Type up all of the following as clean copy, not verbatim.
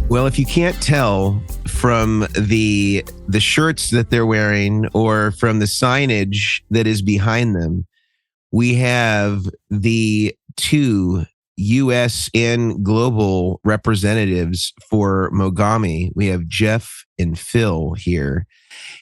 Well, if you can't tell from the shirts that they're wearing or from the signage that is behind them, we have the two U.S. and global representatives for Mogami. We have Jeff and Phil here,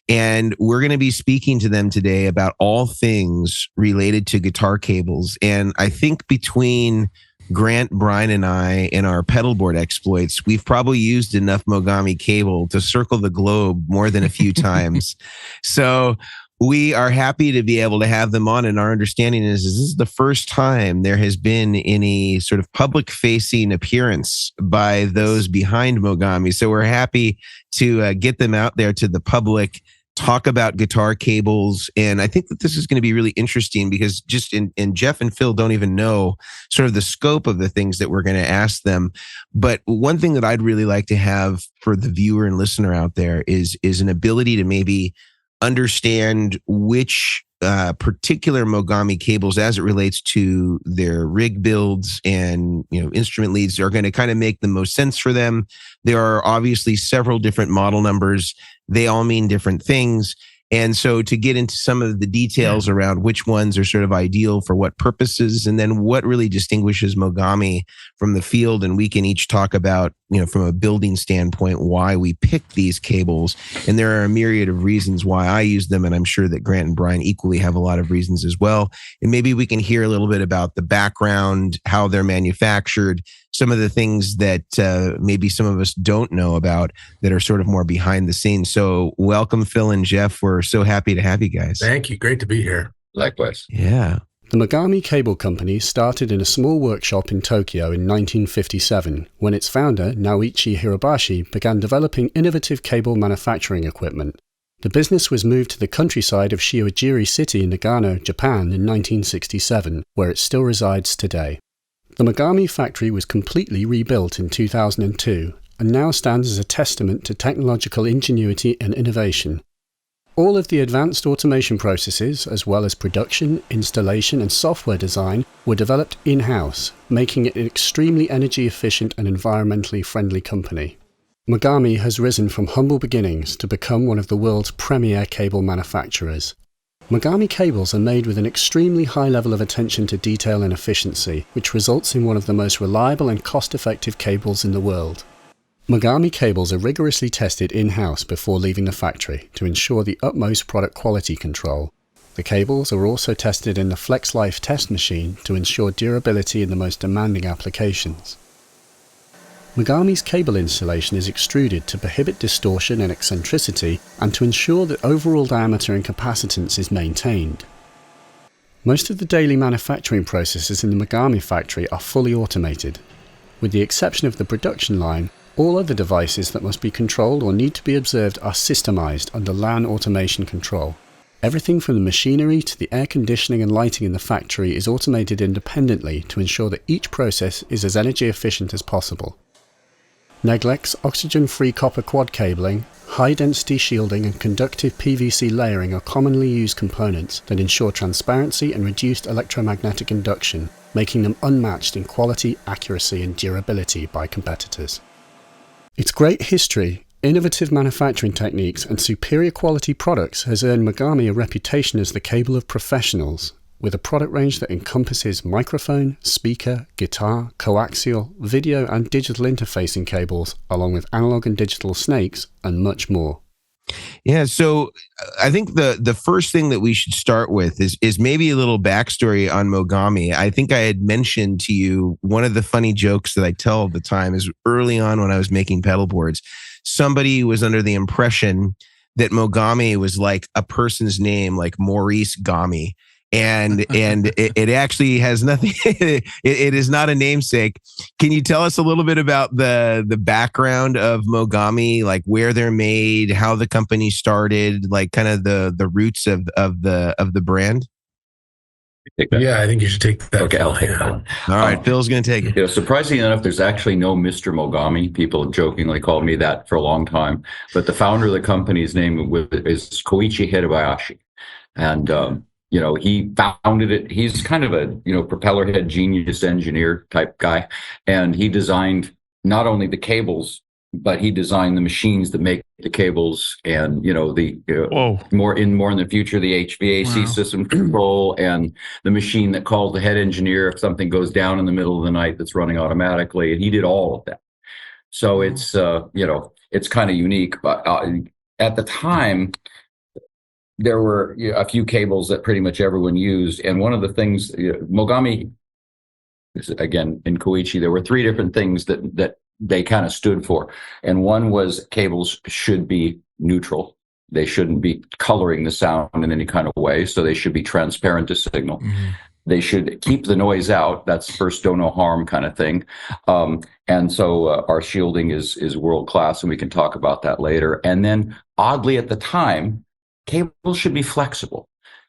and we're going to be speaking to them today about all things related to guitar cables. And I think between Grant, Brian, and I in our pedalboard exploits, we've probably used enough Mogami cable to circle the globe more than a few times. So we are happy to be able to have them on. And our understanding is this is the first time there has been any sort of public facing appearance by those behind Mogami. So we're happy to get them out there to the public, talk about guitar cables. And I think that this is going to be really interesting because and Jeff and Phil don't even know sort of the scope of the things that we're going to ask them. But one thing that I'd really like to have for the viewer and listener out there is an ability to maybe understand which particular Mogami cables as it relates to their rig builds and instrument leads are going to kind of make the most sense for them. There are obviously several different model numbers. They all mean different things. And so to get into some of the details around which ones are sort of ideal for what purposes, and then what really distinguishes Mogami from the field, and we can each talk about, from a building standpoint, why we picked these cables. And there are a myriad of reasons why I use them, and I'm sure that Grant and Brian equally have a lot of reasons as well. And maybe we can hear a little bit about the background, how they're manufactured, some of the things that maybe some of us don't know about that are sort of more behind the scenes. So welcome, Phil and Jeff. We're so happy to have you guys. Thank you. Great to be here. Likewise. Yeah. The Mogami Cable Company started in a small workshop in Tokyo in 1957, when its founder, Naoichi Hirabashi, began developing innovative cable manufacturing equipment. The business was moved to the countryside of Shiojiri City in Nagano, Japan in 1967, where it still resides today. The Mogami Factory was completely rebuilt in 2002 and now stands as a testament to technological ingenuity and innovation. All of the advanced automation processes, as well as production, installation, and software design, were developed in-house, making it an extremely energy-efficient and environmentally friendly company. Mogami has risen from humble beginnings to become one of the world's premier cable manufacturers. Mogami cables are made with an extremely high level of attention to detail and efficiency, which results in one of the most reliable and cost-effective cables in the world. Mogami cables are rigorously tested in-house before leaving the factory to ensure the utmost product quality control. The cables are also tested in the FlexLife test machine to ensure durability in the most demanding applications. Mogami's cable insulation is extruded to prohibit distortion and eccentricity and to ensure that overall diameter and capacitance is maintained. Most of the daily manufacturing processes in the Mogami factory are fully automated. With the exception of the production line, all other devices that must be controlled or need to be observed are systemized under LAN automation control. Everything from the machinery to the air conditioning and lighting in the factory is automated independently to ensure that each process is as energy efficient as possible. Neglec's oxygen-free copper quad cabling, high-density shielding and conductive PVC layering are commonly used components that ensure transparency and reduced electromagnetic induction, making them unmatched in quality, accuracy and durability by competitors. Its great history, innovative manufacturing techniques and superior quality products has earned Mogami a reputation as the cable of professionals, with a product range that encompasses microphone, speaker, guitar, coaxial, video and digital interfacing cables, along with analog and digital snakes, and much more. Yeah, so I think the first thing that we should start with is maybe a little backstory on Mogami. I think I had mentioned to you one of the funny jokes that I tell all the time is early on when I was making pedalboards, somebody was under the impression that Mogami was like a person's name, like Maurice Gami. And it actually has nothing. It is not a namesake. Can you tell us a little bit about the background of Mogami, like where they're made, how the company started, like kind of the roots of the brand? Yeah, I think you should take that. Okay, I'll take that one. All right, Phil's going to take it. Surprisingly enough, there's actually no Mr. Mogami. People jokingly called me that for a long time. But the founder of the company's name is Koichi Hirabayashi. And he founded it. He's kind of a, propeller head genius engineer type guy. And he designed not only the cables but he designed the machines that make the cables, and the more in the future, the HVAC system control, and the machine that calls the head engineer if something goes down in the middle of the night that's running automatically, and he did all of that. So it's it's kind of unique. But at the time, there were a few cables that pretty much everyone used, and one of the things Mogami, again in Koichi, there were three different things that they kind of stood for. And one was cables should be neutral. They shouldn't be coloring the sound in any kind of way. So they should be transparent to signal. Mm-hmm. They should keep the noise out. That's first, do no harm kind of thing. And so our shielding is world class, and we can talk about that later. And then oddly at the time, cables should be flexible.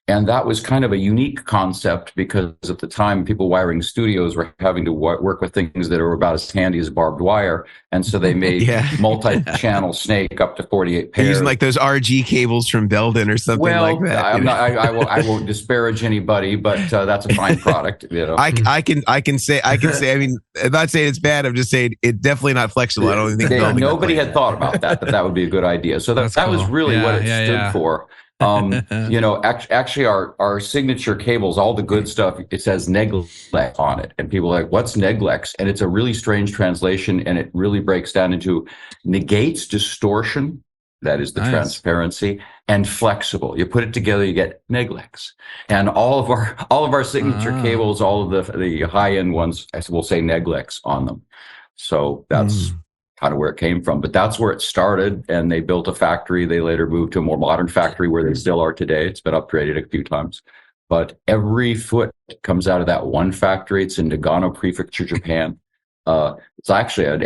And that was kind of a unique concept, because at the time, people wiring studios were having to work with things that are about as handy as barbed wire. And so they made multi-channel snake up to 48 pairs. Using like those RG cables from Belden or something like that. I won't disparage anybody, but that's a fine product. I can say, I mean, I'm not saying it's bad. I'm just saying it's definitely not flexible. I don't think nobody had thought about that would be a good idea. So that was really what it stood for. Actually our signature cables, all the good stuff, it says Neglex on it, and people are like, what's Neglex? And it's a really strange translation, and it really breaks down into negates distortion, that is the transparency, and flexible. You put it together, you get Neglex. And all of our signature cables, all of the high end ones, will say Neglex on them. So that's kind of where it came from, but that's where it started. And they built a factory. They later moved to a more modern factory where they still are today. It's been upgraded a few times, but every foot comes out of that one factory. It's in Nagano Prefecture, Japan. It's actually an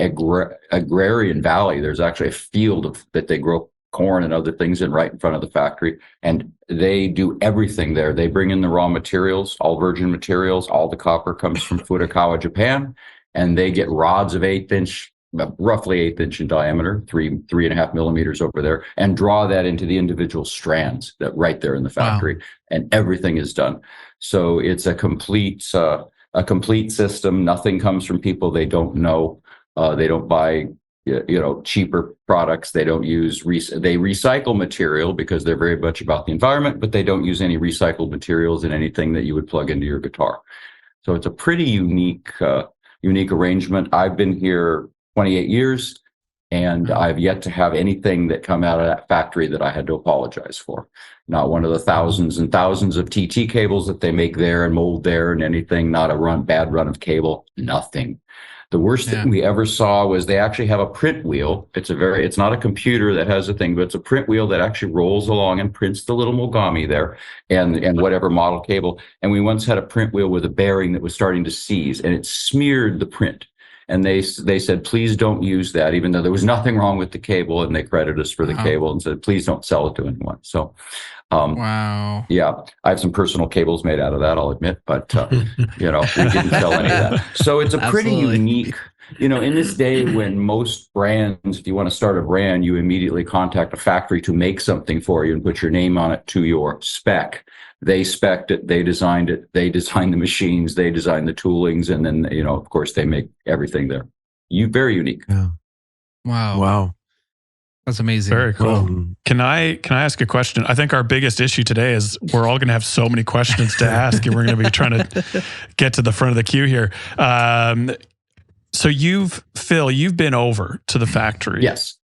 agrarian valley. There's actually a field that they grow corn and other things in right in front of the factory. And they do everything there. They bring in the raw materials, all virgin materials. All the copper comes from Furukawa, Japan, and they get rods of roughly 1/8 inch in diameter, 3.5 millimeters over there, and draw that into the individual strands that right there in the factory. Wow. And everything is done. So it's a complete system. Nothing comes from people they don't know. They don't buy, cheaper products. They don't use, they recycle material because they're very much about the environment, but they don't use any recycled materials in anything that you would plug into your guitar. So it's a pretty unique arrangement. I've been here 28 years, and I've yet to have anything that come out of that factory that I had to apologize for. Not one of the thousands and thousands of TT cables that they make there and mold there and anything, not a bad run of cable, nothing. The worst thing we ever saw was they actually have a print wheel. It's not a computer that has a thing, but it's a print wheel that actually rolls along and prints the little Mogami there and whatever model cable. And we once had a print wheel with a bearing that was starting to seize, and it smeared the print. And they said, please don't use that, even though there was nothing wrong with the cable. And they credited us for the cable and said, please don't sell it to anyone. So, yeah, I have some personal cables made out of that, I'll admit, but, we didn't sell any of that. So it's a pretty unique, in this day when most brands, if you want to start a brand, you immediately contact a factory to make something for you and put your name on it to your spec. They spec'd it, they designed it, they designed the machines, they designed the toolings, and then, of course, they make everything there. Very unique. Yeah. Wow. That's amazing. Very cool. Can I ask a question? I think our biggest issue today is we're all going to have so many questions to ask, and we're going to be trying to get to the front of the queue here. So Phil, you've been over to the factory. Yes.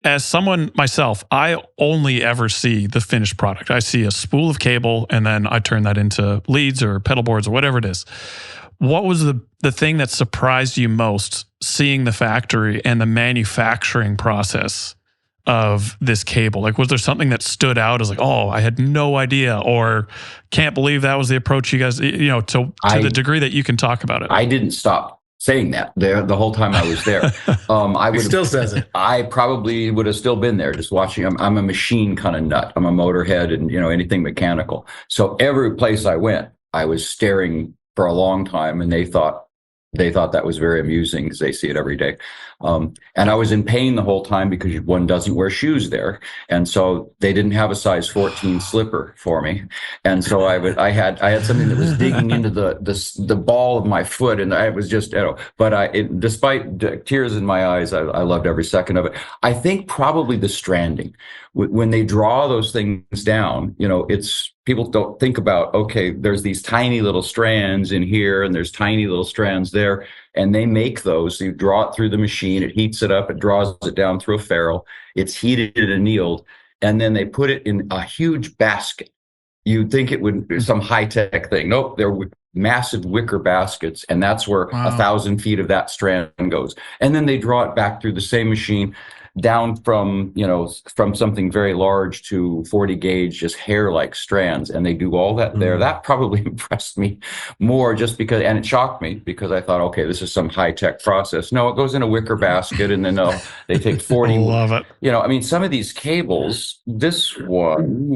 As someone myself, I only ever see the finished product. I see a spool of cable, and then I turn that into leads or pedal boards or whatever it is. What was the thing that surprised you most seeing the factory and the manufacturing process of this cable? Like, was there something that stood out as like, oh, I had no idea, or can't believe that was the approach you guys, to the degree that you can talk about it? I didn't stop saying that there the whole time I was there. He still says it. I probably would have still been there just watching. I'm a machine kind of nut. I'm a motorhead and, anything mechanical. So every place I went, I was staring for a long time, and they thought, they thought that was very amusing because they see it every day. And I was in pain the whole time because one doesn't wear shoes there. And so they didn't have a size 14 slipper for me. And so I had something that was digging into the ball of my foot. And I was just, but despite tears in my eyes, I loved every second of it. I think probably the stranding, when they draw those things down, people don't think about, okay, there's these tiny little strands in here and there's tiny little strands there. And they make those. You draw it through the machine. It heats it up. It draws it down through a ferrule. It's heated and annealed. And then they put it in a huge basket. You'd think it would be some high-tech thing. Nope, they're massive wicker baskets. And that's where 1,000 feet of that strand goes. And then they draw it back through the same machine down from something very large to 40 gauge, just hair-like strands. And they do all that there. That probably impressed me more just because, and it shocked me because I thought, okay, this is some high-tech process. No, it goes in a wicker basket and then they take 40. I love it. Some of these cables, this one,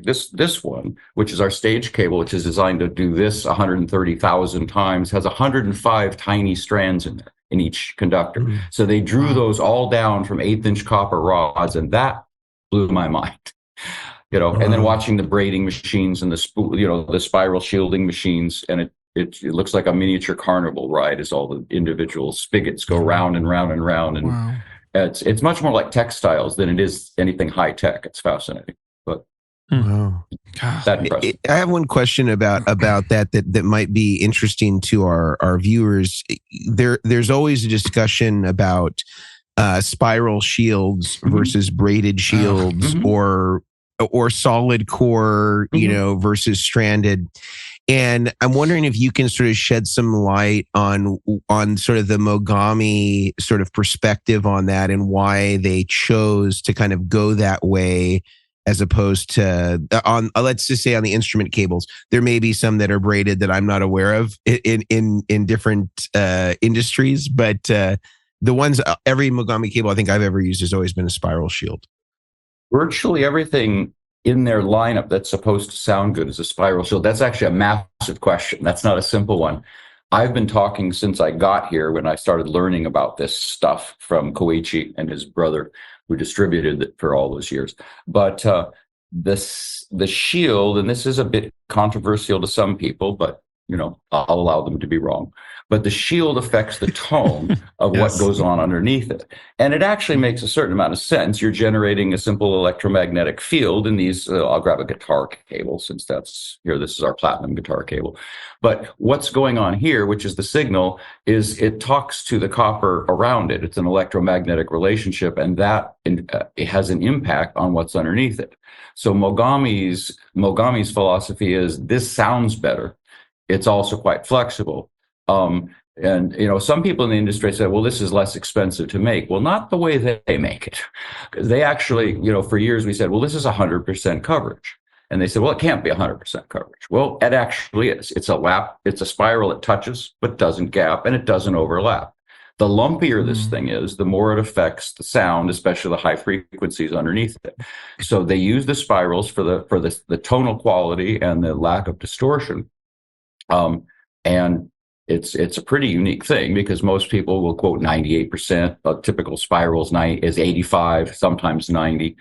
this one, which is our stage cable, which is designed to do this 130,000 times, has 105 tiny strands in there, in each conductor. So they drew those all down from 1/8-inch copper rods, and that blew my mind. And then watching the braiding machines and the spiral shielding machines, and it looks like a miniature carnival ride as all the individual spigots go round and round and round. And it's much more like textiles than it is anything high tech. It's fascinating. But wow. That impressive. I have one question about that might be interesting to our viewers. There's always a discussion about spiral shields versus braided shields, or solid core, versus stranded. And I'm wondering if you can sort of shed some light on sort of the Mogami sort of perspective on that and why they chose to kind of go that way, as opposed to let's just say on the instrument cables. There may be some that are braided that I'm not aware of in different industries, but the ones, every Mogami cable I think I've ever used has always been a spiral shield. Virtually everything in their lineup that's supposed to sound good is a spiral shield. That's actually a massive question. That's not a simple one. I've been talking since I got here, when I started learning about this stuff from Koichi and his brother, who distributed it for all those years. But the shield, and this is a bit controversial to some people, but I'll allow them to be wrong. But the shield affects the tone of what goes on underneath it. And it actually makes a certain amount of sense. You're generating a simple electromagnetic field in these, I'll grab a guitar cable since this is our platinum guitar cable. But what's going on here, which is the signal, is it talks to the copper around it. It's an electromagnetic relationship, and that it has an impact on what's underneath it. So Mogami's philosophy is, this sounds better. It's also quite flexible. And some people in the industry say, well, this is less expensive to make. Well, not the way they make it. Because they actually, for years we said, well, this is 100% coverage. And they said, well, it can't be 100% coverage. Well, it actually is. It's a spiral. It touches, but doesn't gap, and it doesn't overlap. The lumpier this thing is, the more it affects the sound, especially the high frequencies underneath it. So they use the spirals for the tonal quality and the lack of distortion. And it's a pretty unique thing, because most people will quote 98%. A typical spiral is 85, sometimes 90.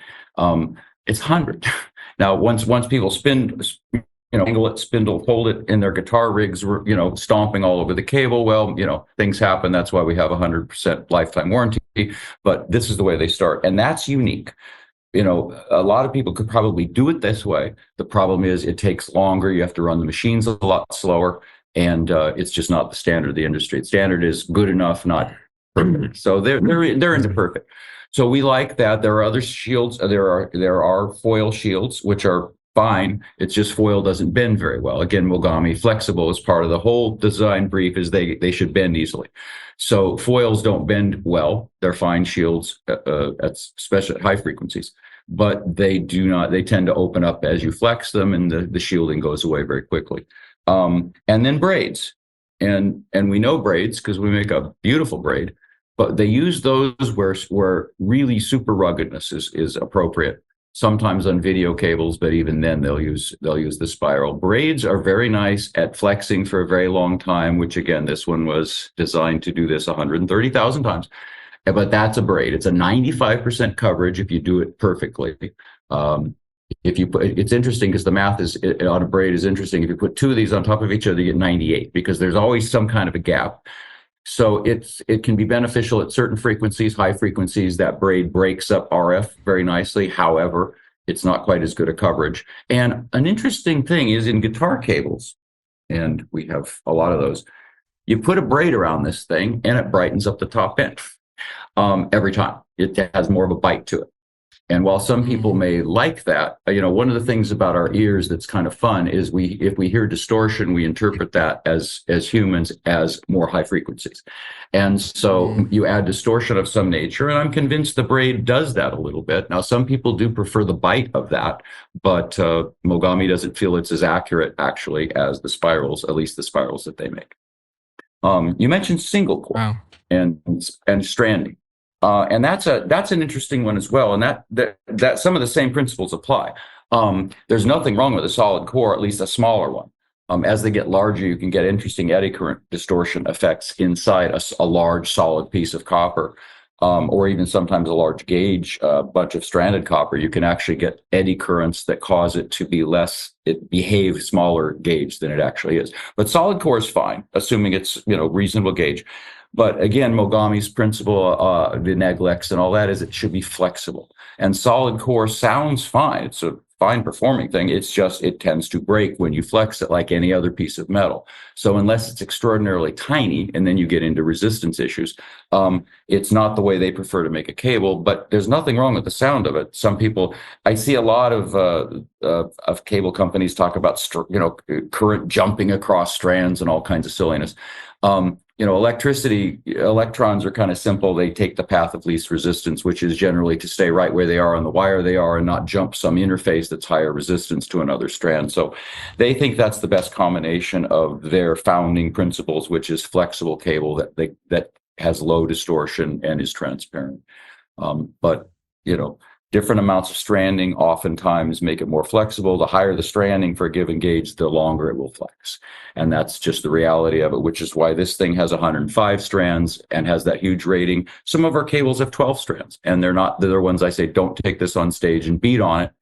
It's 100. Now, once people angle it, spindle, hold it in their guitar rigs, stomping all over the cable. Well, things happen. That's why we have 100% lifetime warranty. But this is the way they start, and that's unique. A lot of people could probably do it this way. The problem is it takes longer. You have to run the machines a lot slower. And it's just not the standard of the industry. The standard is good enough, not perfect. So they're into perfect. So we like that. There are other shields. There are foil shields, which are fine. It's just foil doesn't bend very well. Again, Mogami flexible is part of the whole design brief, is they should bend easily. So foils don't bend well. They're fine shields, especially at high frequencies. But they do not. They tend to open up as you flex them, and the shielding goes away very quickly. And then braids, and we know braids because we make a beautiful braid, but they use those where really super ruggedness is appropriate. sometimes on video cables, but even then they'll use the spiral. Braids are very nice at flexing for a very long time, which again, this one was designed to do this 130,000 times. But that's a braid. It's a 95% coverage if you do it perfectly. If you put, it's interesting because the math is on a braid is interesting. If you put two of these on top of each other, you get 98 because there's always some kind of a gap. So it can be beneficial at certain frequencies, high frequencies. That braid breaks up RF very nicely. However, it's not quite as good a coverage. And an interesting thing is in guitar cables, and we have a lot of those, you put a braid around this thing and it brightens up the top end every time. It has more of a bite to it. And while some people may like that, one of the things about our ears that's kind of fun is if we hear distortion, we interpret that as humans as more high frequencies. And so you add distortion of some nature, and I'm convinced the braid does that a little bit. Now, some people do prefer the bite of that, but Mogami doesn't feel it's as accurate actually as the spirals, at least the spirals that they make. You mentioned single core and stranding. And that's an interesting one as well. And that some of the same principles apply. There's nothing wrong with a solid core, at least a smaller one. As they get larger, you can get interesting eddy current distortion effects inside a large solid piece of copper, or even sometimes a large gauge bunch of stranded copper. You can actually get eddy currents that cause it to be it behave smaller gauge than it actually is. But solid core is fine, assuming it's reasonable gauge. But again, Mogami's principle, the neglex and all that is it should be flexible. And solid core sounds fine. It's a fine performing thing. It's just, it tends to break when you flex it like any other piece of metal. So unless it's extraordinarily tiny, and then you get into resistance issues, it's not the way they prefer to make a cable, but there's nothing wrong with the sound of it. Some people, I see a lot of cable companies talk about, current jumping across strands and all kinds of silliness. Electrons are kind of simple. They take the path of least resistance, which is generally to stay right where they are on the wire they are and not jump some interface that's higher resistance to another strand. So they think that's the best combination of their founding principles, which is flexible cable that has low distortion and is transparent. But different amounts of stranding oftentimes make it more flexible. The higher the stranding for a given gauge, the longer it will flex. And that's just the reality of it, which is why this thing has 105 strands and has that huge rating. Some of our cables have 12 strands, and they're ones I say, don't take this on stage and beat on it,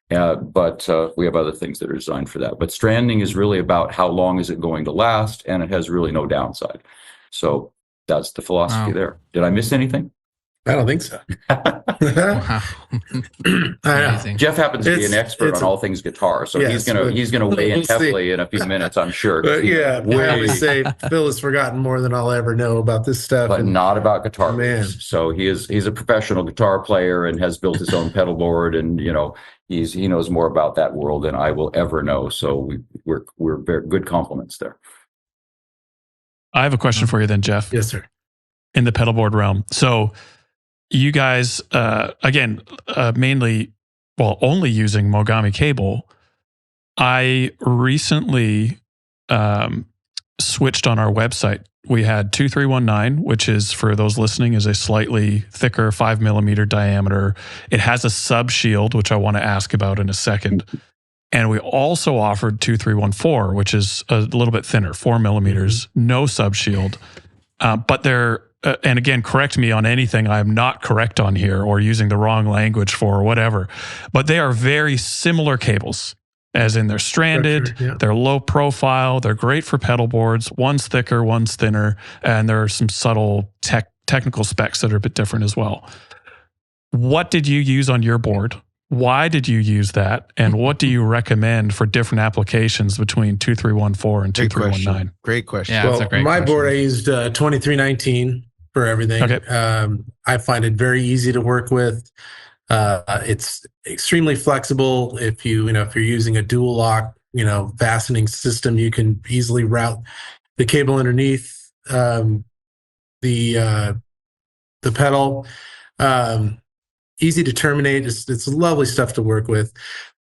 but we have other things that are designed for that. But stranding is really about how long is it going to last, and it has really no downside. So that's the philosophy there. Did I miss anything? I don't think so. Wow. Jeff happens to be an expert on all things guitar, so he's gonna weigh in heavily in a few minutes, I'm sure. But I would say Phil has forgotten more than I'll ever know about this stuff, but not about guitar. Man, so he's a professional guitar player and has built his own pedal board, and he knows more about that world than I will ever know. So we're very good compliments there. I have a question for you then, Jeff. Yes, sir. In the pedalboard realm, so you guys, mainly, only using Mogami cable. I recently switched on our website. We had 2319, which is, for those listening, is a slightly thicker 5mm diameter. It has a sub shield, which I want to ask about in a second. And we also offered 2314, which is a little bit thinner, 4mm, no sub shield. But they're, and again, correct me on anything I'm not correct on here or using the wrong language for or whatever, but they are very similar cables, as in they're stranded, they're low profile, they're great for pedal boards. One's thicker, one's thinner, and there are some subtle technical specs that are a bit different as well. What did you use on your board? Why did you use that? And what do you recommend for different applications between 2314 and 2319? Great question. Yeah, well, my board, I used 2319 for everything. Okay. I find it very easy to work with. It's extremely flexible. If you're using a dual lock, fastening system, you can easily route the cable underneath the pedal. Easy to terminate. It's lovely stuff to work with.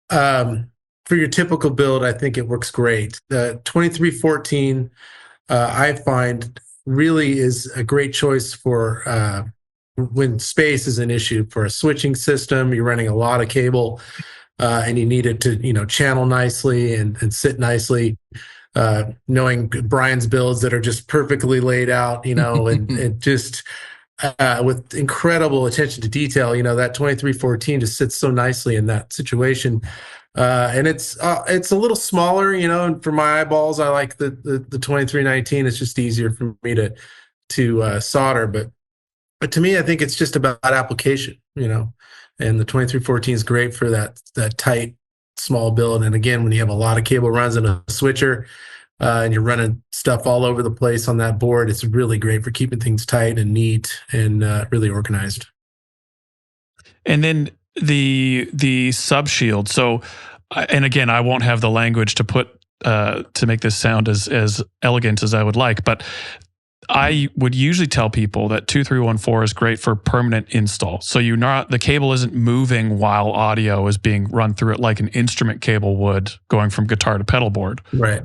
For your typical build, I think it works great. The 2314, I find, really is a great choice for when space is an issue for a switching system, you're running a lot of cable, and you need it to, channel nicely and sit nicely. Knowing Brian's builds that are just perfectly laid out, and just with incredible attention to detail, that 2314 just sits so nicely in that situation. And it's a little smaller, and for my eyeballs, I like the 2319. It's just easier for me to solder, but to me, I think it's just about application, and the 2314 is great for that tight, small build. And again, when you have a lot of cable runs in a switcher, and you're running stuff all over the place on that board, it's really great for keeping things tight and neat and really organized. And then the sub shield. So, and again, I won't have the language to put to make this sound as elegant as I would like, but I would usually tell people that 2314 is great for permanent install. So the cable isn't moving while audio is being run through it like an instrument cable would, going from guitar to pedal board. Right.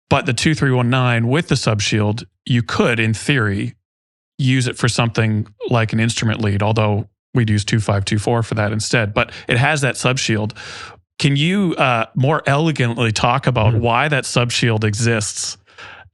But the 2319 with the sub shield, you could, in theory, use it for something like an instrument lead, although we'd use 2524 for that instead. But it has that sub shield. Can you more elegantly talk about why that sub shield exists?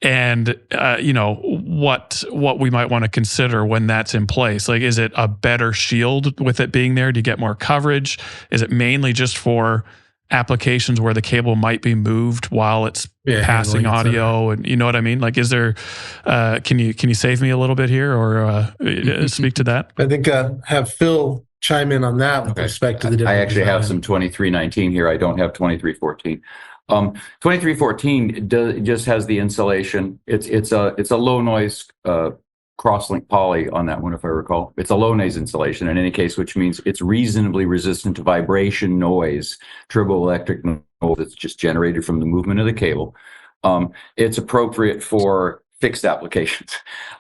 And what we might want to consider when that's in place? Like, is it a better shield with it being there? Do you get more coverage? Is it mainly just for applications where the cable might be moved while it's passing audio? And you know what I mean? Like, is there? Can you save me a little bit here, or speak to that? I think have Phil chime in on that with respect to the different. I actually have some 2319 here. I don't have 2314. 2314 just has the insulation. It's a low noise crosslink poly on that one, if I recall. It's a low noise insulation in any case, which means it's reasonably resistant to vibration, noise, turboelectric noise that's just generated from the movement of the cable. It's appropriate for fixed applications.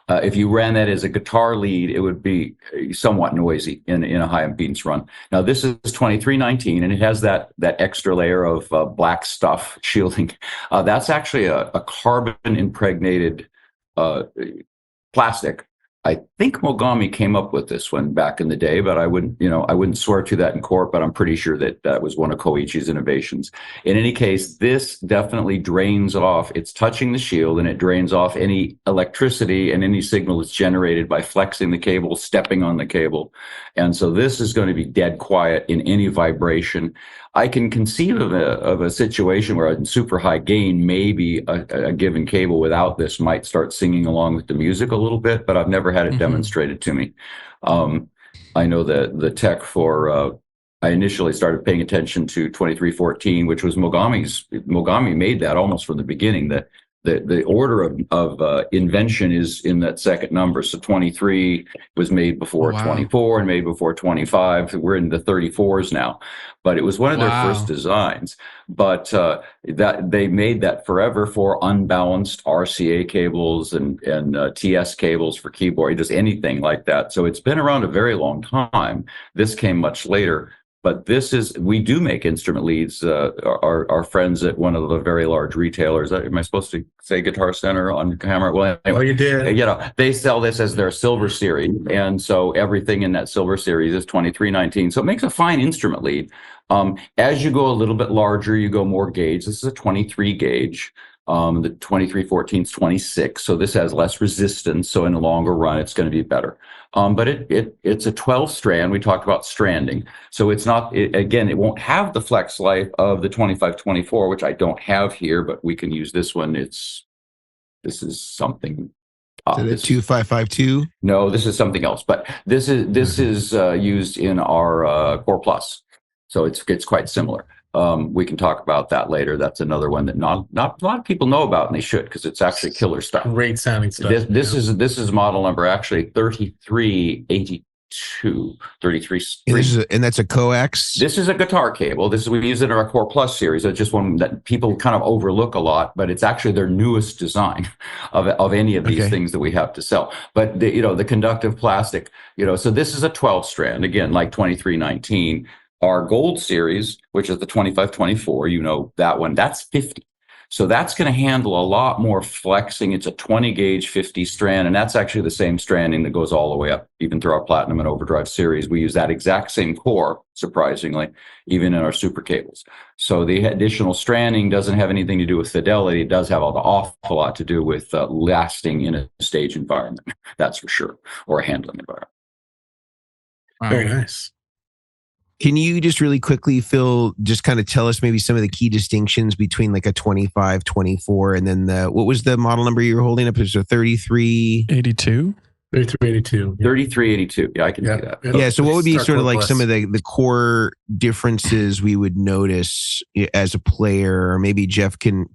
If you ran that as a guitar lead, it would be somewhat noisy in a high impedance run. Now, this is 2319, and it has that extra layer of black stuff shielding. That's actually a carbon impregnated plastic. I think Mogami came up with this one back in the day, but I wouldn't swear to that in court, but I'm pretty sure that was one of Koichi's innovations. In any case, this definitely drains off. It's touching the shield, and it drains off any electricity and any signal that's generated by flexing the cable, stepping on the cable. And so this is going to be dead quiet in any vibration. I can conceive of a situation where in super high gain, maybe a given cable without this might start singing along with the music a little bit, but I've never had it demonstrated to me. I know that the tech for, I initially started paying attention to 2314, which was Mogami made that almost from the beginning. The order of invention is in that second number. So 23 was made before 24 and made before 25. We're in the 34s now, but it was one of their first designs. But that they made that forever for unbalanced RCA cables and TS cables for keyboard, just anything like that. So it's been around a very long time. This came much later. But we do make instrument leads. Our friends at one of the very large retailers, am I supposed to say Guitar Center on camera? Well, anyway, you did. They sell this as their silver series. And so everything in that silver series is 2319. So it makes a fine instrument lead. As you go a little bit larger, you go more gauge. This is a 23 gauge. The 2314 is 26. So this has less resistance. So in the longer run, it's going to be better. But it's a 12 strand. We talked about stranding. So it's not, again, it won't have the flex life of the 2524, which I don't have here, but we can use this one. This is something. So the 2552? No, this is something else, but this is used in our Core Plus. So it's quite similar. We can talk about that later. That's another one that not a lot of people know about, and they should, because it's actually killer stuff. Great sounding stuff. This is model number actually 3382. 33. And that's a coax. This is a guitar cable. We use it in our Core Plus series. It's just one that people kind of overlook a lot, but it's actually their newest design of any of these things that we have to sell. But the conductive plastic, so this is a 12 strand, again, like 2319. Our gold series, which is the 2524, that one, that's 50. So that's going to handle a lot more flexing. It's a 20 gauge 50 strand, and that's actually the same stranding that goes all the way up, even through our Platinum and Overdrive series. We use that exact same core, surprisingly, even in our super cables. So the additional stranding doesn't have anything to do with fidelity. It does have an awful lot to do with lasting in a stage environment, that's for sure, or a handling environment. Very nice. Can you just really quickly, Phil, just kind of tell us maybe some of the key distinctions between like a 25, 24, and then what was the model number you were holding up? Is it 3382? 3382. 3382. Yeah, I can see that. Yeah. So what would be sort of like some of the core differences we would notice as a player, or maybe Jeff can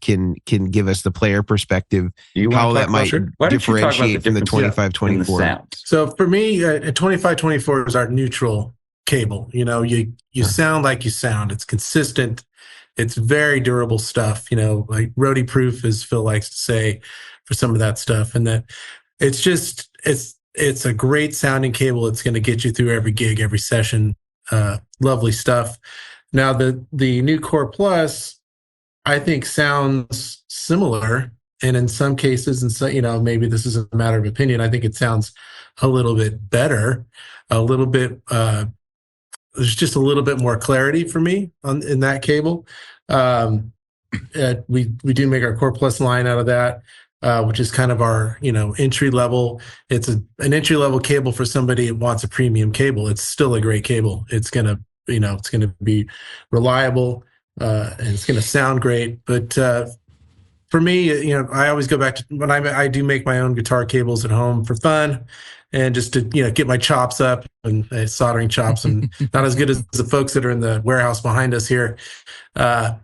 give us the player perspective, how that might differentiate from the 25, 24. So for me, a 25, 24 is our neutral cable. You sound like you sound. It's consistent. It's very durable stuff, like roadie proof, as Phil likes to say, for some of that stuff. And that it's just, it's a great sounding cable. It's going to get you through every gig, every session. Lovely stuff. Now the new Core Plus, I think, sounds similar. And in some cases, and so, maybe this is a matter of opinion, I think it sounds a little bit better, a little bit, there's just a little bit more clarity for me in that cable. We do make our Core Plus line out of that, which is kind of our entry level. It's an entry level cable for somebody who wants a premium cable. It's still a great cable. It's gonna be reliable, and it's gonna sound great. But for me, I always go back to when I do make my own guitar cables at home for fun, and just to get my chops up and soldering chops, and not as good as the folks that are in the warehouse behind us here. But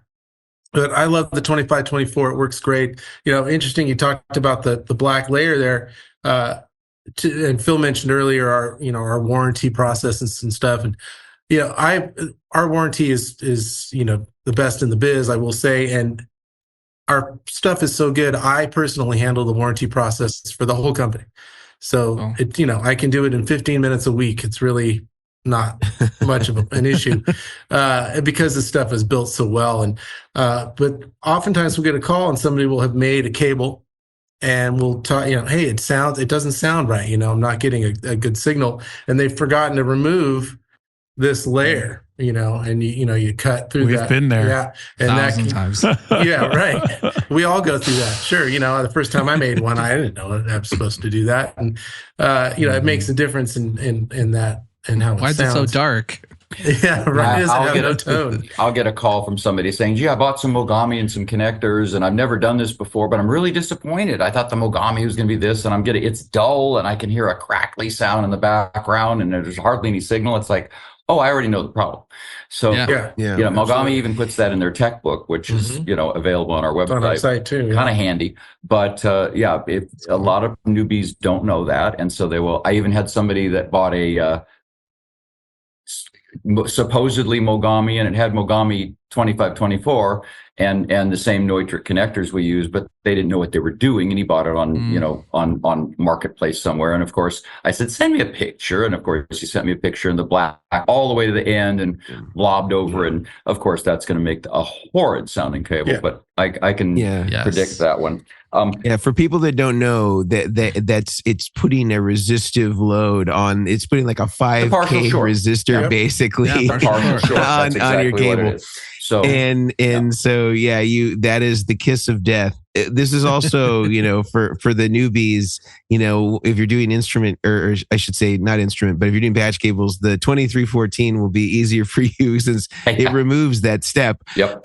I love the 25-24. It works great. Interesting. You talked about the black layer there, and Phil mentioned earlier our warranty processes and stuff. And our warranty is the best in the biz, I will say, and our stuff is so good. I personally handle the warranty process for the whole company. So I can do it in 15 minutes a week. It's really not much of an issue because the stuff is built so well. And but oftentimes we'll get a call and somebody will have made a cable and we'll talk, hey, it doesn't sound right. I'm not getting a good signal, and they've forgotten to remove this layer. And you cut through that. We've been there. Yeah. And 1,000 times. Yeah, right. We all go through that. Sure. The first time I made one, I didn't know that I was supposed to do that. And, it makes a difference in that and how it sounds. Why is it so dark? Yeah, right. It doesn't have no tone. I'll get a call from somebody saying, gee, I bought some Mogami and some connectors, and I've never done this before, but I'm really disappointed. I thought the Mogami was going to be this, and it's dull, and I can hear a crackly sound in the background, and there's hardly any signal. It's like, oh, I already know the problem. So, Mogami even puts that in their tech book, which is, available on our website. On our site too. Yeah. Kind of handy. But, if a lot of newbies don't know that. And so they will. I even had somebody that bought a supposedly Mogami, and it had Mogami 25-24 and the same Neutrik connectors we use, but they didn't know what they were doing, and he bought it on on Marketplace somewhere. And of course I said, send me a picture, and of course he sent me a picture in the black all the way to the end and blobbed over, and of course that's going to make a horrid sounding cable. But I can predict that one. For people that don't know, it's putting a resistive load on. It's putting like a 5K resistor basically on your cable. So that is the kiss of death. This is also for the newbies. If you're doing instrument, or I should say not instrument, but if you're doing patch cables, the 2314 will be easier for you since it removes that step. Yep.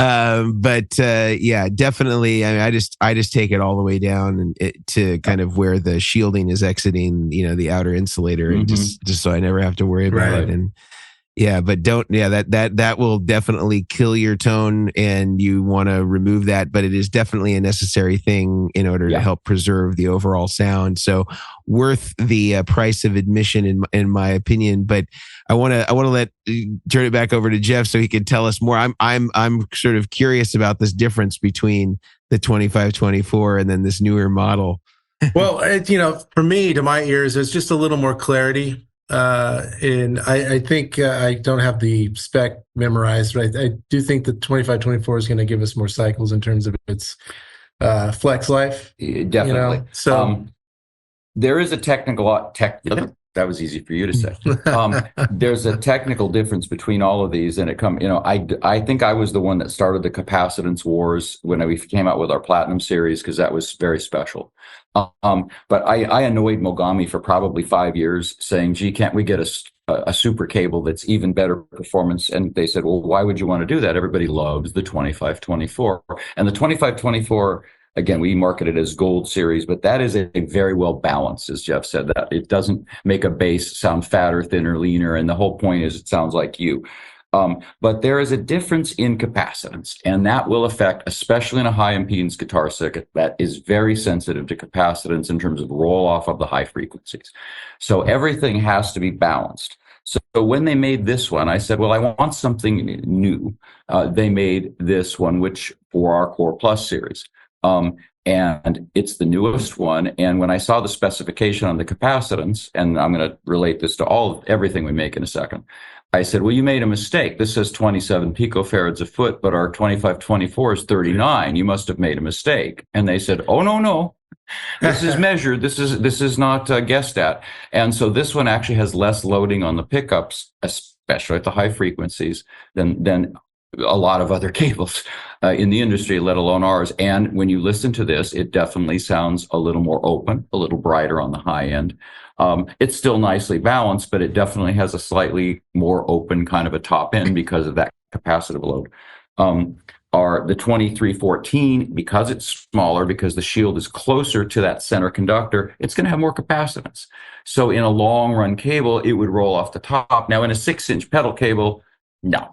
Definitely. I just take it all the way down to kind of where the shielding is exiting, the outer insulator, and just so I never have to worry about it. And that will definitely kill your tone, and you want to remove that, but it is definitely a necessary thing in order to help preserve the overall sound. So worth the price of admission in my opinion. But I want to turn it back over to Jeff so he can tell us more. I'm sort of curious about this difference between the 25-24 and then this newer model. Well, for me, to my ears, there's just a little more clarity And I think I don't have the spec memorized, but I do think the 2524 is going to give us more cycles in terms of its flex life. Definitely. So there is a that was easy for you to say. There's a technical difference between all of these, and I think I was the one that started the capacitance wars when we came out with our Platinum series, because that was very special. But I annoyed Mogami for probably 5 years, saying, "Gee, can't we get a super cable that's even better performance?" And they said, "Well, why would you want to do that? Everybody loves the 2524, and the 2524." Again, we market it as Gold Series, but that is a very well balanced, as Jeff said. That it doesn't make a bass sound fatter, thinner, leaner, and the whole point is it sounds like you. But there is a difference in capacitance, and that will affect, especially in a high impedance guitar circuit, that is very sensitive to capacitance in terms of roll off of the high frequencies. So everything has to be balanced. So when they made this one, I said, well, I want something new. They made this one, which for our Core Plus series. And it's the newest one. And when I saw the specification on the capacitance, and I'm going to relate this to everything we make in a second, I said, well, you made a mistake. This says 27 picofarads a foot, but our 2524 is 39. You must have made a mistake. And they said, oh, no. This is measured. This is not guessed at. And so this one actually has less loading on the pickups, especially at the high frequencies, than a lot of other cables in the industry, let alone ours. And when you listen to this, it definitely sounds a little more open, a little brighter on the high end. It's still nicely balanced, but it definitely has a slightly more open kind of a top end because of that capacitive load. The 2314, because it's smaller, because the shield is closer to that center conductor, it's going to have more capacitance. So in a long run cable, it would roll off the top. Now in a 6-inch pedal cable, no,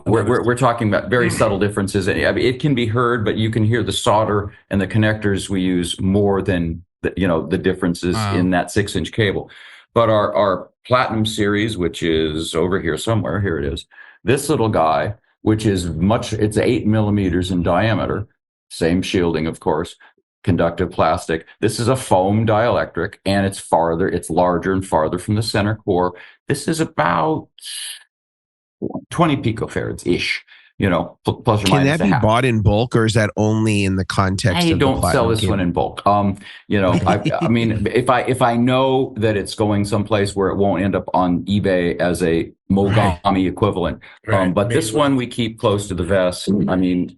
we're talking about very subtle differences. I mean, it can be heard, but you can hear the solder and the connectors we use more than the differences in that 6-inch cable. But our Platinum series, which is over here somewhere, here it is. This little guy, which is it's 8 millimeters in diameter, same shielding, of course, conductive plastic. This is a foam dielectric, and it's larger and farther from the center core. This is about 20 picofarads-ish, plus or Can minus that be bought in bulk, or is that only in the context of the don't sell this one in bulk. I mean, if I know that it's going someplace where it won't end up on eBay as a Mogami equivalent. But this one we keep close to the vest. I mean,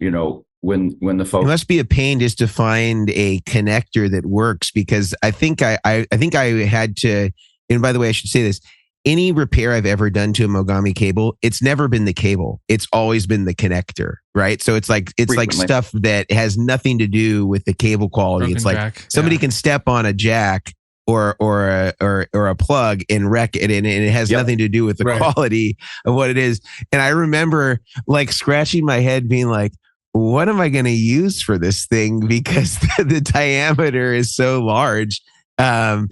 when the folks, it must be a pain just to find a connector that works, because I think I had to, and by the way, I should say this, any repair I've ever done to a Mogami cable, it's never been the cable. It's always been the connector, right? So it's like stuff that has nothing to do with the cable quality. Broken it's like jack. somebody can step on a jack or a plug and wreck it, and it has nothing to do with the quality of what it is. And I remember like scratching my head, being like, what am I going to use for this thing? Because the diameter is so large. And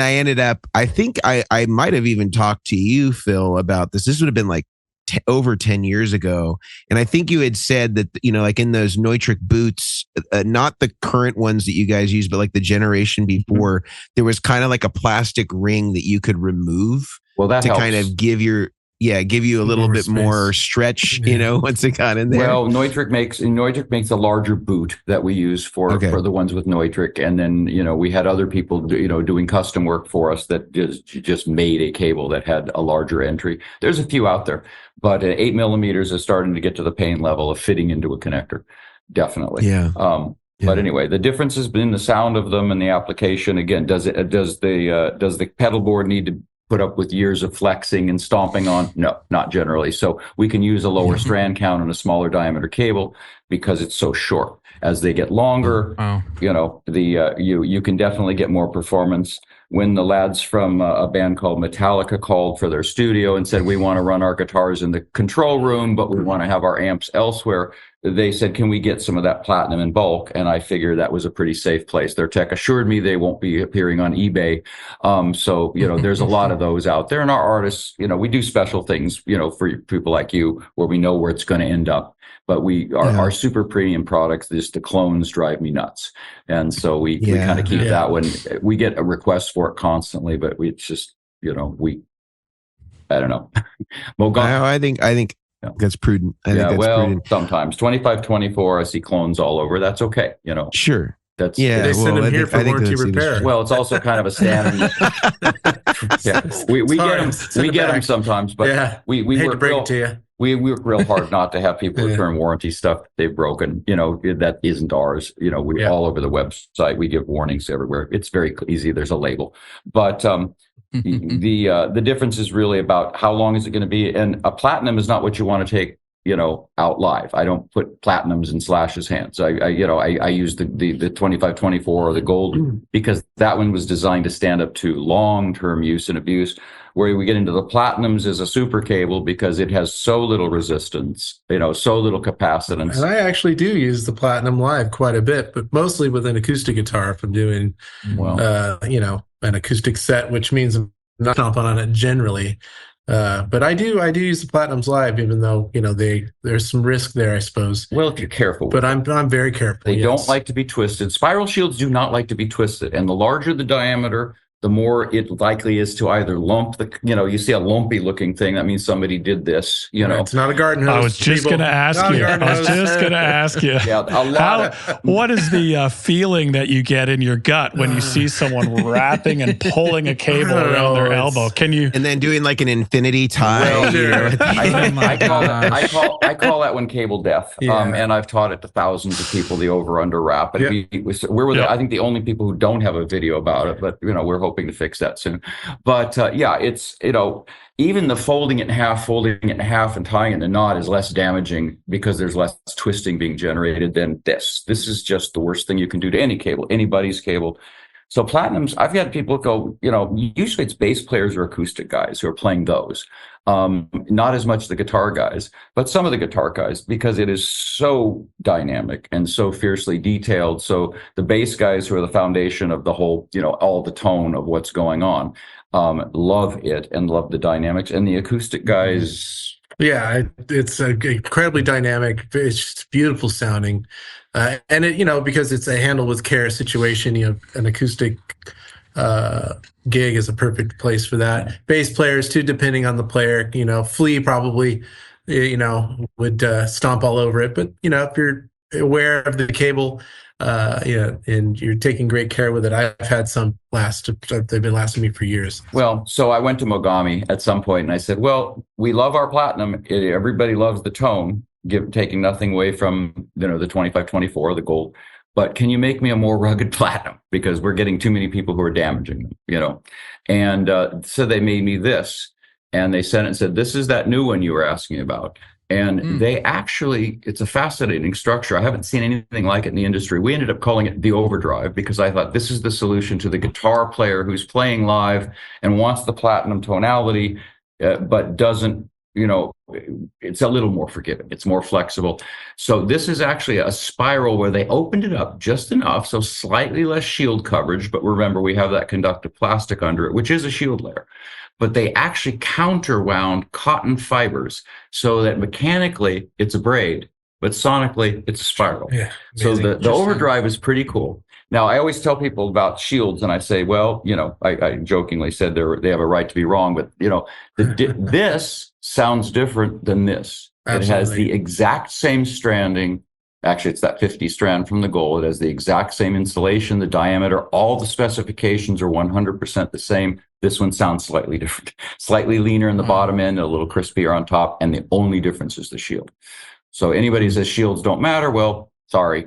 I ended up, I think I might have even talked to you, Phil, about this. This would have been like over 10 years ago. And I think you had said that, like in those Neutrik boots, not the current ones that you guys use, but like the generation before, there was kind of like a plastic ring that you could remove that helps. Kind of give you a little bit more stretch, once it got in there. Well, Neutrik makes a larger boot that we use for the ones with Neutrik. And then, we had other people, doing custom work for us that just made a cable that had a larger entry. There's a few out there, but 8 millimeters is starting to get to the pain level of fitting into a connector. Definitely. Yeah. But anyway, the difference has been the sound of them and the application. Again, does the Pedalboard need to put up with years of flexing and stomping on? No, not generally. So we can use a lower strand count on a smaller diameter cable because it's so short. As they get longer, you can definitely get more performance. When the lads from a band called Metallica called for their studio and said, we want to run our guitars in the control room, but we want to have our amps elsewhere, they said, can we get some of that Platinum in bulk? And I figured that was a pretty safe place. Their tech assured me they won't be appearing on eBay. So, there's a lot of those out there. And our artists, we do special things, for people like you, where we know where it's going to end up. But our super premium products, the clones drive me nuts. And so we kind of keep that one. We get a request for it constantly, but it's just I don't know. Mogami. I think Yeah. that's prudent. I think that's prudent. Sometimes 2524, I see clones all over. That's okay. Sure. That's They send them here for warranty repair. Well, it's also kind of a standard. Yeah, we get them sometimes, but we hate work to break it to you. We work real hard not to have people return warranty stuff they've broken. That isn't ours. We're all over the website. We give warnings everywhere. It's very easy. There's a label, but the difference is really about how long is it going to be, and a platinum is not what you want to take out live. I don't put platinums in Slash's hands. I use the 2524 or the gold because that one was designed to stand up to long-term use and abuse. Where we get into the platinums is a super cable because it has so little resistance, so little capacitance. And I actually do use the platinum live quite a bit, but mostly with an acoustic guitar if I'm doing, an acoustic set, which means I'm not stomping on it generally. But I do use the platinums live, even though there's some risk there, I suppose. Well, if you're careful, but I'm very careful. They don't like to be twisted. Spiral shields do not like to be twisted, and the larger the diameter, the more it likely is to either lump you see a lumpy looking thing. That means somebody did this, It's not a garden hose. I was just going to ask you. Yeah, what is the feeling that you get in your gut when you see someone wrapping and pulling a cable around their elbow? Can you? And then doing like an infinity tie. I call that one cable death. And I've taught it to thousands of people, the over-under wrap. And we're I think the only people who don't have a video about it, but we're hoping to fix that soon. But it's even the folding it in half and tying it in a knot is less damaging because there's less twisting being generated than this. This is just the worst thing you can do to any cable, anybody's cable. So platinums, I've had people go, usually it's bass players or acoustic guys who are playing those. Not as much the guitar guys, but some of the guitar guys, because it is so dynamic and so fiercely detailed. So the bass guys, who are the foundation of the whole, all the tone of what's going on, love it and love the dynamics. And the acoustic guys. Yeah, it's incredibly dynamic. It's just beautiful sounding. And it, because it's a handle with care situation, an acoustic gig is a perfect place for that. Bass players too, depending on the player, Flea probably, would stomp all over it. But, if you're aware of the cable, and you're taking great care with it. I've had some they've been lasting me for years. Well, so I went to Mogami at some point and I said, well, we love our platinum. Everybody loves the tone, taking nothing away from, the 2524, the gold. But can you make me a more rugged platinum? Because we're getting too many people who are damaging them, And so they made me this. And they sent it and said, this is that new one you were asking about. And they actually, it's a fascinating structure. I haven't seen anything like it in the industry. We ended up calling it the overdrive because I thought this is the solution to the guitar player who's playing live and wants the platinum tonality, but doesn't, it's a little more forgiving. It's more flexible. So this is actually a spiral where they opened it up just enough, so slightly less shield coverage. But remember, we have that conductive plastic under it, which is a shield layer. But they actually counterwound cotton fibers so that mechanically it's a braid, but sonically it's a spiral. Yeah, so the overdrive is pretty cool. Now, I always tell people about shields, and I say, well, I jokingly said they have a right to be wrong, but this sounds different than this. Absolutely. It has the exact same stranding. Actually, it's that 50 strand from the gold. It has the exact same insulation, the diameter, all the specifications are 100% the same. This one sounds slightly different, slightly leaner in the bottom end, a little crispier on top, and the only difference is the shield. So anybody who says shields don't matter, well, sorry.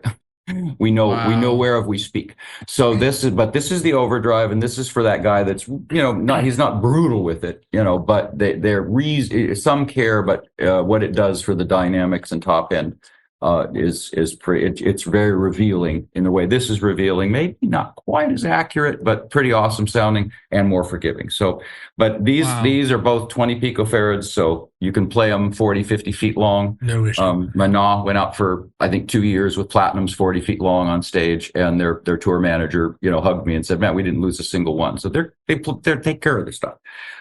We know whereof we speak. So this is the overdrive, and this is for that guy that's he's not brutal with it, but they're some care, but what it does for the dynamics and top end is pretty. It's very revealing in the way this is revealing. Maybe not quite as accurate, but pretty awesome sounding and more forgiving. So, but these are both 20 picofarads, so you can play them 40, 50 feet long. No issue. Mana went out for I think 2 years with platinums 40 feet long on stage, and their tour manager hugged me and said, "Man, we didn't lose a single one." So they take care of their stuff.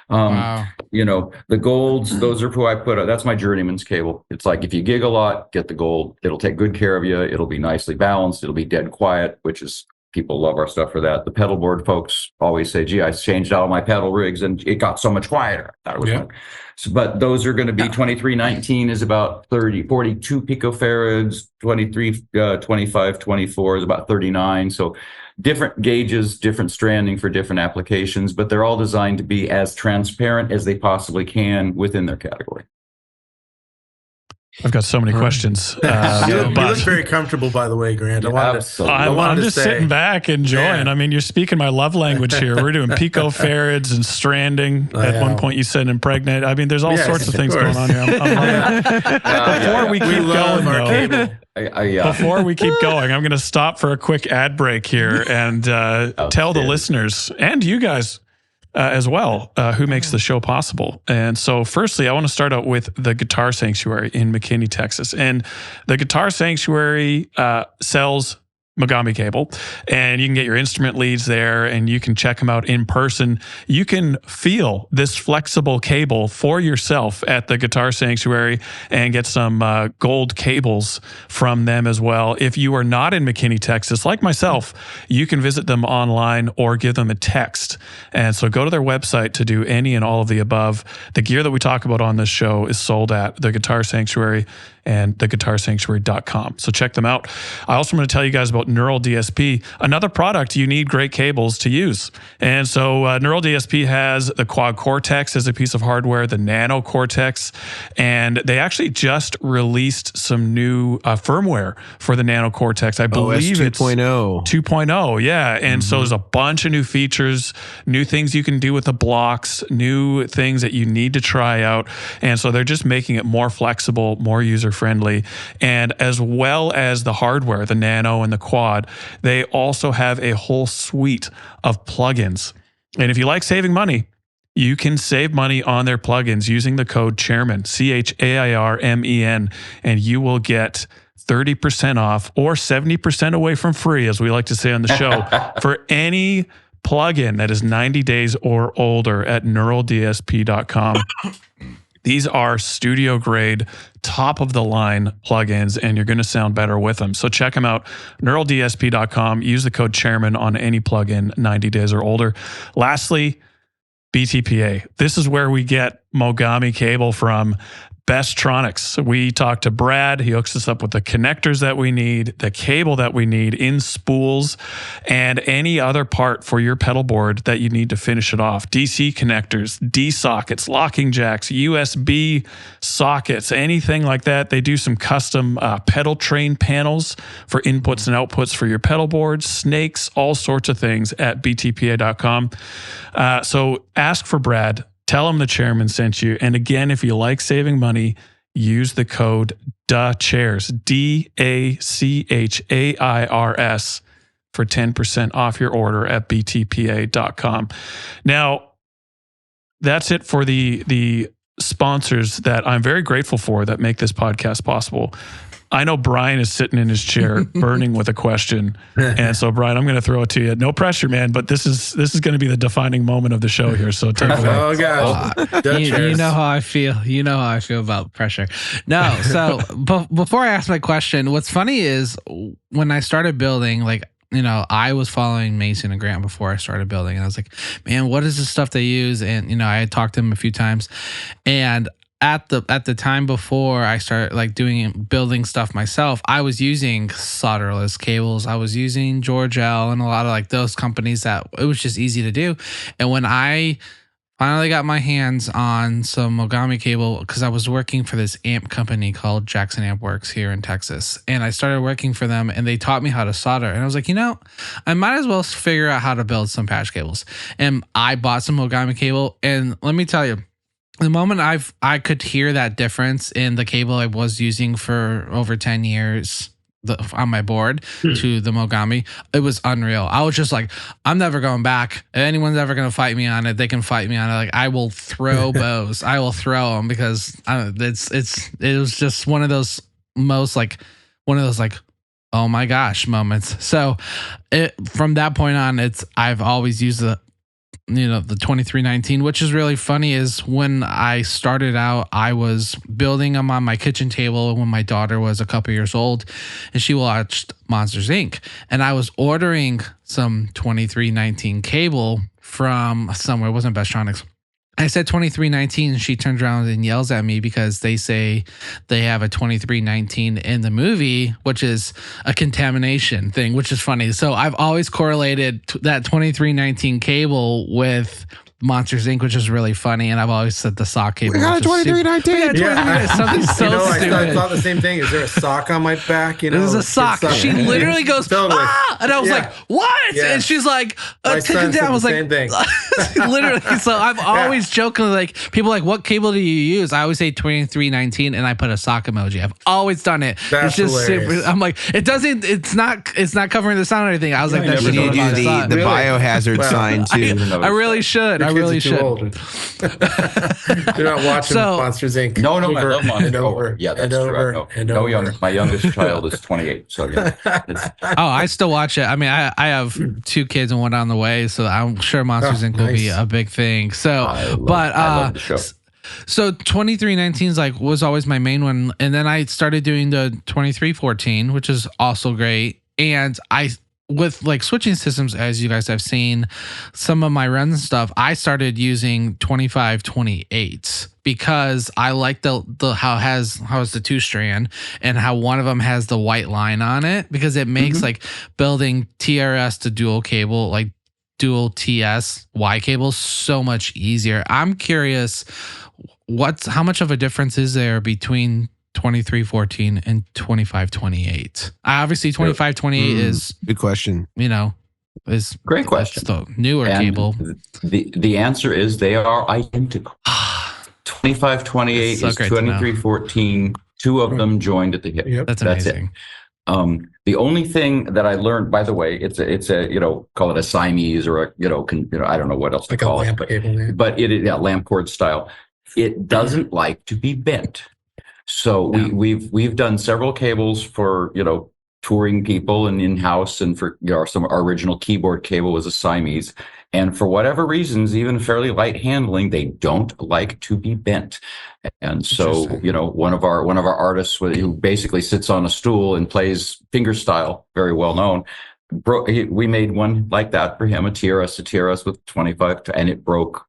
The golds, those are who I put. That's my journeyman's cable. It's like if you gig a lot, get the gold. It'll take good care of you. It'll be nicely balanced. It'll be dead quiet, which is people love our stuff for that. The pedalboard folks always say, gee, I changed all my pedal rigs and it got so much quieter. That was fun. So, but those are going to be 2319 is about 42 picofarads, 23, 25, 24 is about 39. So different gauges, different stranding for different applications, but they're all designed to be as transparent as they possibly can within their category. I've got so many questions. You look very comfortable, by the way, Grant. I'm just sitting back enjoying. I mean, you're speaking my love language here. We're doing picofarads and stranding. At one point, you said impregnate. I mean, there's all sorts of things going on here. Before we keep going, though, before we keep going, I'm going to stop for a quick ad break here and tell the listeners and you guys as well, who makes the show possible. And so firstly, I want to start out with the Guitar Sanctuary in McKinney, Texas. And the Guitar Sanctuary sells Mogami cable, and you can get your instrument leads there, and you can check them out in person. You can feel this flexible cable for yourself at the Guitar Sanctuary and get some gold cables from them as well. If you are not in McKinney, Texas, like myself, you can visit them online or give them a text. And so go to their website to do any and all of the above. The gear that we talk about on this show is sold at the Guitar Sanctuary and theguitarsanctuary.com. So check them out. I also want to tell you guys about Neural DSP, another product you need great cables to use. And so Neural DSP has the Quad Cortex as a piece of hardware, the Nano Cortex, and they actually just released some new firmware for the Nano Cortex. I believe it's 2.0. 2.0, yeah. And so there's a bunch of new features, new things you can do with the blocks, new things that you need to try out. And so they're just making it more flexible, more user-friendly. And as well as the hardware, the Nano and the Quad, they also have a whole suite of plugins. And if you like saving money, you can save money on their plugins using the code Chairmen, CHAIRMEN, and you will get 30% off or 70% away from free, as we like to say on the show, for any plugin that is 90 days or older at neuraldsp.com. These are studio grade, top of the line plugins, and you're going to sound better with them. So check them out, neuraldsp.com. Use the code Chairman on any plugin 90 days or older. Lastly, BTPA. This is where we get Mogami cable from. Besttronics. We talked to Brad. He hooks us up with the connectors that we need, the cable that we need in spools, and any other part for your pedal board that you need to finish it off. DC connectors, D sockets, locking jacks, USB sockets, anything like that. They do some custom pedal train panels for inputs and outputs for your pedal boards, snakes, all sorts of things at btpa.com. So ask for Brad. Tell them the Chairman sent you. And again, if you like saving money, use the code DACHAIRS, DACHAIRS, for 10% off your order at btpa.com. Now, that's it for the sponsors that I'm very grateful for that make this podcast possible. I know Brian is sitting in his chair burning with a question. And so, Brian, I'm going to throw it to you. No pressure, man, but this is going to be the defining moment of the show here. So take it away. Oh, gosh. You know how I feel. You know how I feel about pressure. No, so before I ask my question, what's funny is when I started building, like, you know, I was following Mason and Grant before I started building. And I was like, man, what is the stuff they use? And, you know, I had talked to them a few times. And at the time before I started like building stuff myself, I was using solderless cables. I was using George L and a lot of like those companies that it was just easy to do. And when I finally got my hands on some Mogami cable, because I was working for this amp company called Jackson Amp Works here in Texas, and I started working for them, and they taught me how to solder. And I was like, you know, I might as well figure out how to build some patch cables. And I bought some Mogami cable, and let me tell you, the moment I could hear that difference in the cable I was using for over 10 years on my board to the Mogami, it was unreal. I was just like, I'm never going back. If anyone's ever going to fight me on it, they can fight me on it. Like, I will throw bows. I will throw them because it was just one of those oh my gosh moments. So from that point on, I've always used the 2319, which is really funny. Is when I started out, I was building them on my kitchen table when my daughter was a couple years old, and she watched Monsters Inc. And I was ordering some 2319 cable from somewhere. It wasn't Bestronics. I said 2319, and she turns around and yells at me because they say they have a 2319 in the movie, which is a contamination thing, which is funny. So I've always correlated that 2319 cable with Monsters Inc., which is really funny, and I've always said the sock cable. We got a 2319. Something so stupid. I thought the same thing. Is there a sock on my back? There's a sock. She literally goes, ah! And I was like, what? Yeah. And she's like, my take it down. I was like, same thing. literally. So I've always jokingly, like, people are like, what cable do you use? I always say 2319, and I put a sock emoji. I've always done it. That's it's just hilarious. super. I'm like, it's not covering the sound or anything. I was like, that You should need to do the Really? biohazard sign too. I really should. Your I kids really are too should. old. You're not watching Monsters Inc. No, I love Monsters. and over. Yeah, that's and true. over. And no, over. my youngest child is 28. So yeah. Oh, I still watch it. I mean, I have 2 kids and one on the way, so I'm sure Monsters Inc. will be a big thing. So, I love the show. So 2319 was always my main one, and then I started doing the 2314, which is also great. And with like switching systems, as you guys have seen, some of my runs and stuff, I started using 2528 because I like the how it's the 2-strand and how one of them has the white line on it, because it makes like building TRS to dual cable, like dual TS Y cables, so much easier. I'm curious, how much of a difference is there between 2314 and 2528? Obviously 2528 is good question. Is Great question. the newer And cable. The answer is they are identical. 2528 So is great to know. 2314. 2 of them joined at the hip. Yep. That's That's amazing. The only thing that I learned, by the way, it's a call it a Siamese or a I don't know what else Like to a call lamp it, cable. Yeah. but lamp cord style. It doesn't like to be bent. So we've done several cables for touring people and in-house, and for our original keyboard cable was a Siamese, and for whatever reasons, even fairly light handling, they don't like to be bent. And so one of our artists who basically sits on a stool and plays fingerstyle, very well known, we made one like that for him, a TRS with 25, and it broke.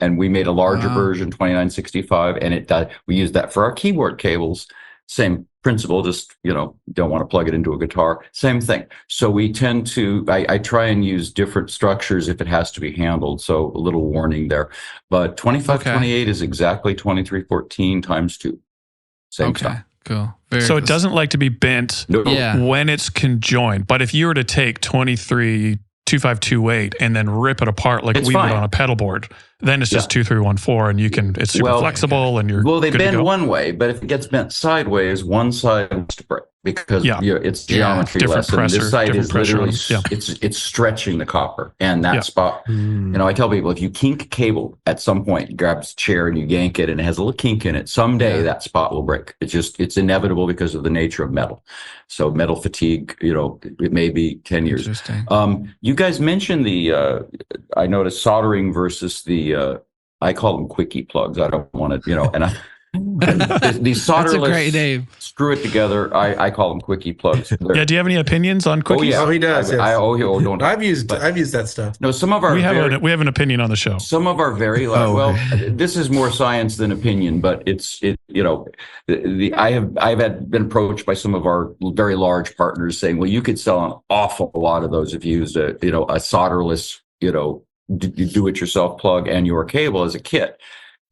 And we made a larger version, 2965, and we used that for our keyboard cables. Same principle, just, don't want to plug it into a guitar. Same thing. So we tend to, I try and use different structures if it has to be handled. So a little warning there. But 2528 is exactly 2314 times 2. Same stuff. Cool. So it doesn't like to be bent when it's conjoined. But if you were to take 2528 and then rip it apart like we would on a pedal board, then it's just 2314, and it's super flexible, and you're they good to bend go. one way, but if it gets bent sideways, one side wants to break because it's geometry different lesson. pressure, This side is different literally pressure it's stretching the copper, and that spot. I tell people, if you kink cable at some point, you grab a chair and you yank it, and it has a little kink in it, someday that spot will break. It's inevitable because of the nature of metal. So metal fatigue, it may be 10 years. Interesting. You guys mentioned I noticed soldering versus the I call them quickie plugs. I don't want to, and these solderless. That's a great name. Screw it together. I call them quickie plugs. Yeah. Do you have any opinions on quickies? Oh, he does. Yes. Don't. I've used that stuff. No, some of our we have an opinion on the show. Some of our very this is more science than opinion, but I've been approached by some of our very large partners saying, well, you could sell an awful lot of those if you used a solderless do-it-yourself plug and your cable as a kit.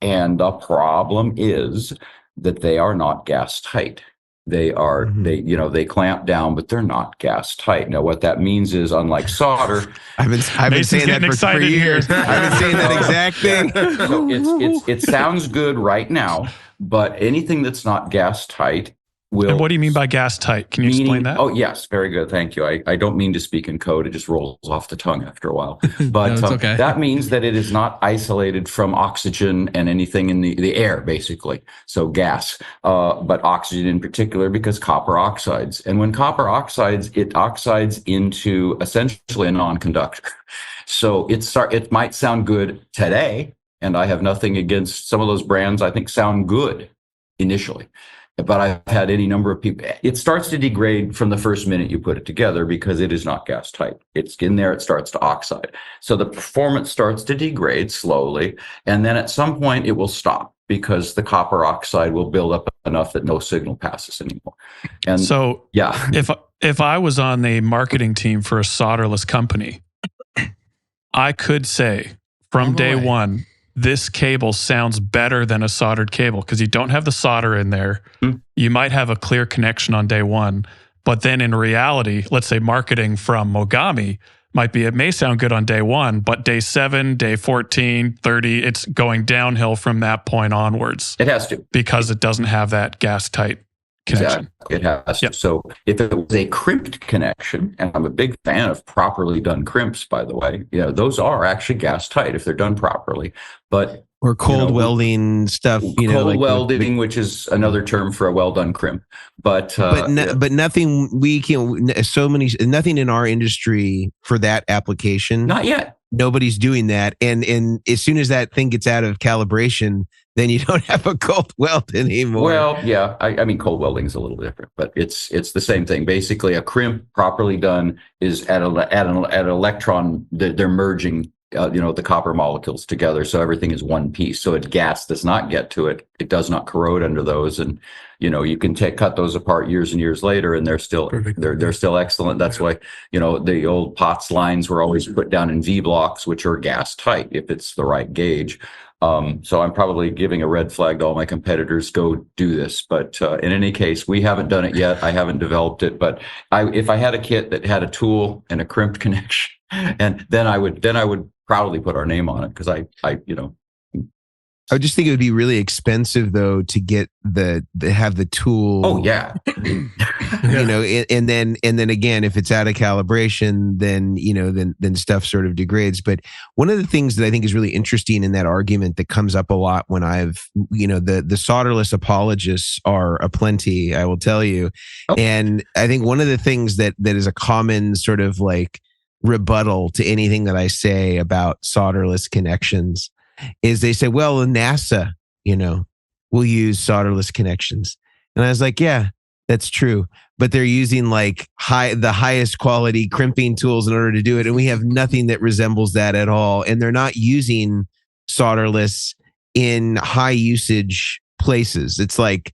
And the problem is that they are not gas tight. They are they clamp down, but they're not gas tight. Now, what that means is, unlike solder, I've been saying that for years. I've been saying that exact thing. So it sounds good right now, but anything that's not gas tight will. And what do you mean by gas tight? Can you explain that? Oh, yes. Very good. Thank you. I don't mean to speak in code. It just rolls off the tongue after a while. But No, it's okay. that means that it is not isolated from oxygen and anything in the air, basically. So gas, but oxygen in particular, because copper oxides. And when copper oxides, it oxides into essentially a non-conductor. So it might sound good today, and I have nothing against some of those brands. I think sound good initially. But I've had any number of people. It starts to degrade from the first minute you put it together because it is not gas tight. It's in there, it starts to oxide. So the performance starts to degrade slowly. And then at some point it will stop because the copper oxide will build up enough that no signal passes anymore. And so yeah, if I was on the marketing team for a solderless company, I could say from day one, this cable sounds better than a soldered cable because you don't have the solder in there. You might have a clear connection on day one, but then in reality, let's say marketing from Mogami might be, it may sound good on day one, but day 7, day 14, 30, it's going downhill from that point onwards. It has to. Because it doesn't have that gas tight connection. Exactly. It has to. So if it was a crimped connection, and I'm a big fan of properly done crimps, by the way, those are actually gas tight if they're done properly. But or cold welding stuff, cold welding, which is another term for a well done crimp. But nothing nothing in our industry for that application. Not yet. Nobody's doing that, and as soon as that thing gets out of calibration, then you don't have a cold weld anymore. Well, yeah, I mean, cold welding is a little different, but it's the same thing. Basically, a crimp properly done is at an electron. They're merging, the copper molecules together, so everything is one piece. So gas does not get to it. It does not corrode under those, and you can cut those apart years and years later, and they're still they're still excellent. That's why the old POTS lines were always put down in V blocks, which are gas tight if it's the right gauge. So I'm probably giving a red flag to all my competitors, go do this. But in any case, we haven't done it yet. I haven't developed it. But if I had a kit that had a tool and a crimped connection, and then I would proudly put our name on it because I I would just think it would be really expensive though to get have the tool. Oh yeah. And then again, if it's out of calibration, then stuff sort of degrades. But one of the things that I think is really interesting in that argument that comes up a lot when I've, the solderless apologists are aplenty, I will tell you. Oh. And I think one of the things that is a common sort of like rebuttal to anything that I say about solderless connections is they say, well, NASA, will use solderless connections. And I was like, yeah, that's true. But they're using like the highest quality crimping tools in order to do it. And we have nothing that resembles that at all. And they're not using solderless in high usage places. It's like,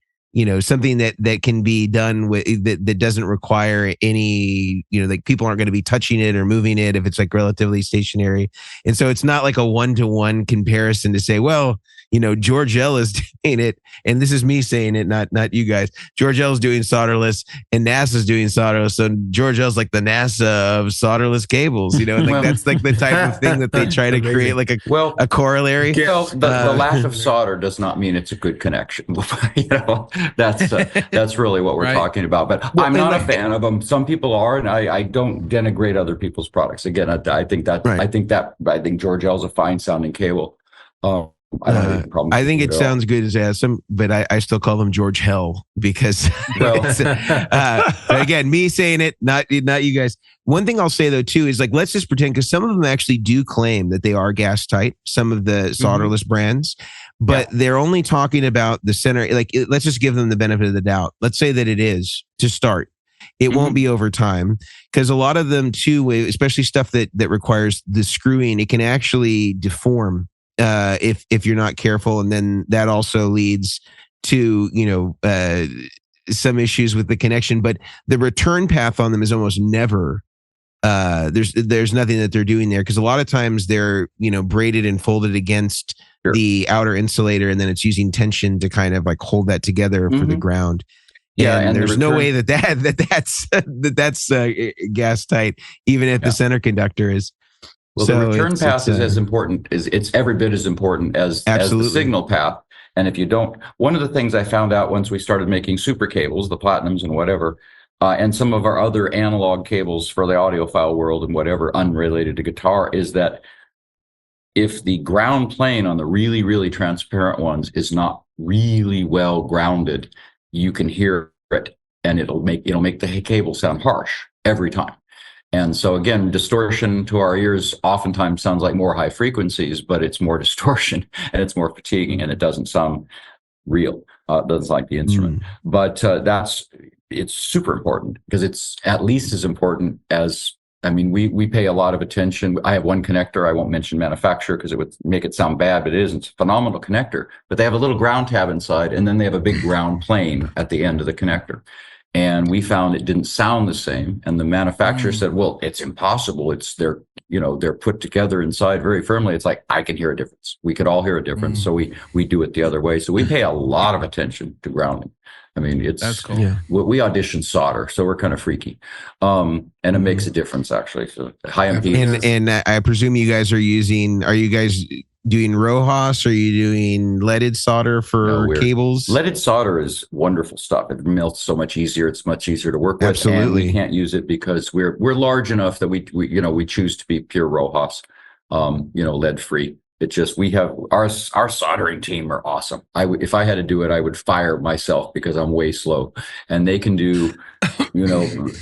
something that can be done with that doesn't require any, like people aren't going to be touching it or moving it if it's like relatively stationary. And so it's not like a one-to-one comparison to say, well, George L is doing it. And this is me saying it, not you guys. George L is doing solderless and NASA's doing solderless. So George L's like the NASA of solderless cables, and like that's like the type of thing that they try to create like a corollary. The lack of solder does not mean it's a good connection. That's really what we're talking about. But I'm not a fan of them. Some people are, and I don't denigrate other people's products. Again, I think George L's a fine sounding cable. I don't have any problem. I think it sounds good as some, but I still call them George Hell because again, me saying it, not you guys. One thing I'll say though too is like, let's just pretend, because some of them actually do claim that they are gas tight, some of the solderless brands, but they're only talking about the center. Like, let's just give them the benefit of the doubt. Let's say that it is to start. It won't be over time, because a lot of them too, especially stuff that requires the screwing, it can actually deform if you're not careful, and then that also leads to some issues with the connection. But the return path on them is almost never there's nothing that they're doing there, because a lot of times they're braided and folded against the outer insulator, and then it's using tension to kind of like hold that together for the ground. Yeah, and there's no way that's gas tight, even if the center conductor is. Well, so the return path is as important, it's every bit as important as the signal path. And if you don't, one of the things I found out once we started making super cables, the platinums and whatever, and some of our other analog cables for the audiophile world and whatever unrelated to guitar, is that if the ground plane on the really, really transparent ones is not really well grounded, you can hear it, and it'll make the cable sound harsh every time. And so again, distortion to our ears oftentimes sounds like more high frequencies, but it's more distortion and it's more fatiguing, and it doesn't sound real. It doesn't sound like the instrument. But it's super important, because it's at least as important as, I mean, we pay a lot of attention. I have one connector. I won't mention manufacturer because it would make it sound bad, but it is. It's a phenomenal connector. But they have a little ground tab inside, and then they have a big ground plane at the end of the connector. And we found it didn't sound the same. And the manufacturer said, well, it's impossible. They're put together inside very firmly. It's like, I can hear a difference. We could all hear a difference. So we do it the other way. So we pay a lot of attention to grounding. I mean, that's cool. Yeah. We audition solder, so we're kind of freaky. And it makes a difference, actually. So high impedance. And I presume you guys are you guys doing RoHS? Are you doing leaded solder for cables? Leaded solder is wonderful stuff. It melts so much easier. It's much easier to work with. Absolutely. And we can't use it because we're large enough that we choose to be pure RoHS, lead free. It just, we have our soldering team are awesome. If I had to do it, I would fire myself because I'm way slow, and they can do,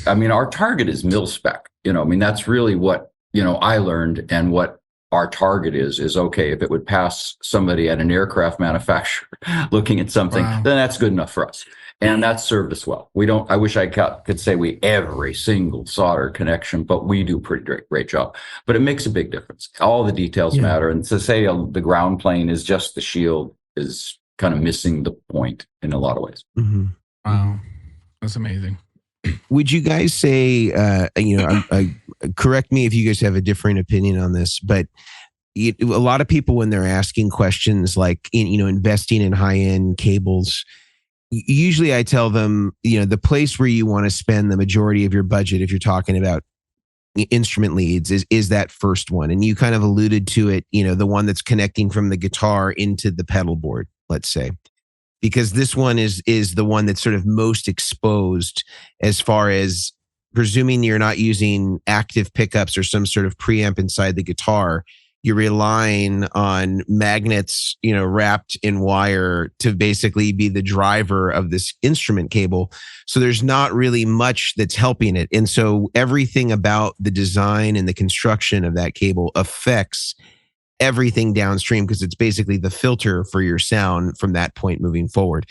I mean, our target is mil spec, I mean, that's really what, I learned, and what our target is okay. If it would pass somebody at an aircraft manufacturer looking at something, then that's good enough for us. And that's served us well. I wish I could say we every single solder connection, but we do pretty great job. But it makes a big difference. All the details matter. And to say the ground plane is just the shield is kind of missing the point in a lot of ways. Mm-hmm. Wow. That's amazing. Would you guys say, correct me if you guys have a different opinion on this, but a lot of people, when they're asking questions like, investing in high-end cables, usually I tell them, the place where you want to spend the majority of your budget, if you're talking about instrument leads, is that first one. And you kind of alluded to it, the one that's connecting from the guitar into the pedal board, let's say, because this one is the one that's sort of most exposed, as far as presuming you're not using active pickups or some sort of preamp inside the guitar. You're relying on magnets, wrapped in wire to basically be the driver of this instrument cable. So there's not really much that's helping it. And so everything about the design and the construction of that cable affects everything downstream, because it's basically the filter for your sound from that point moving forward.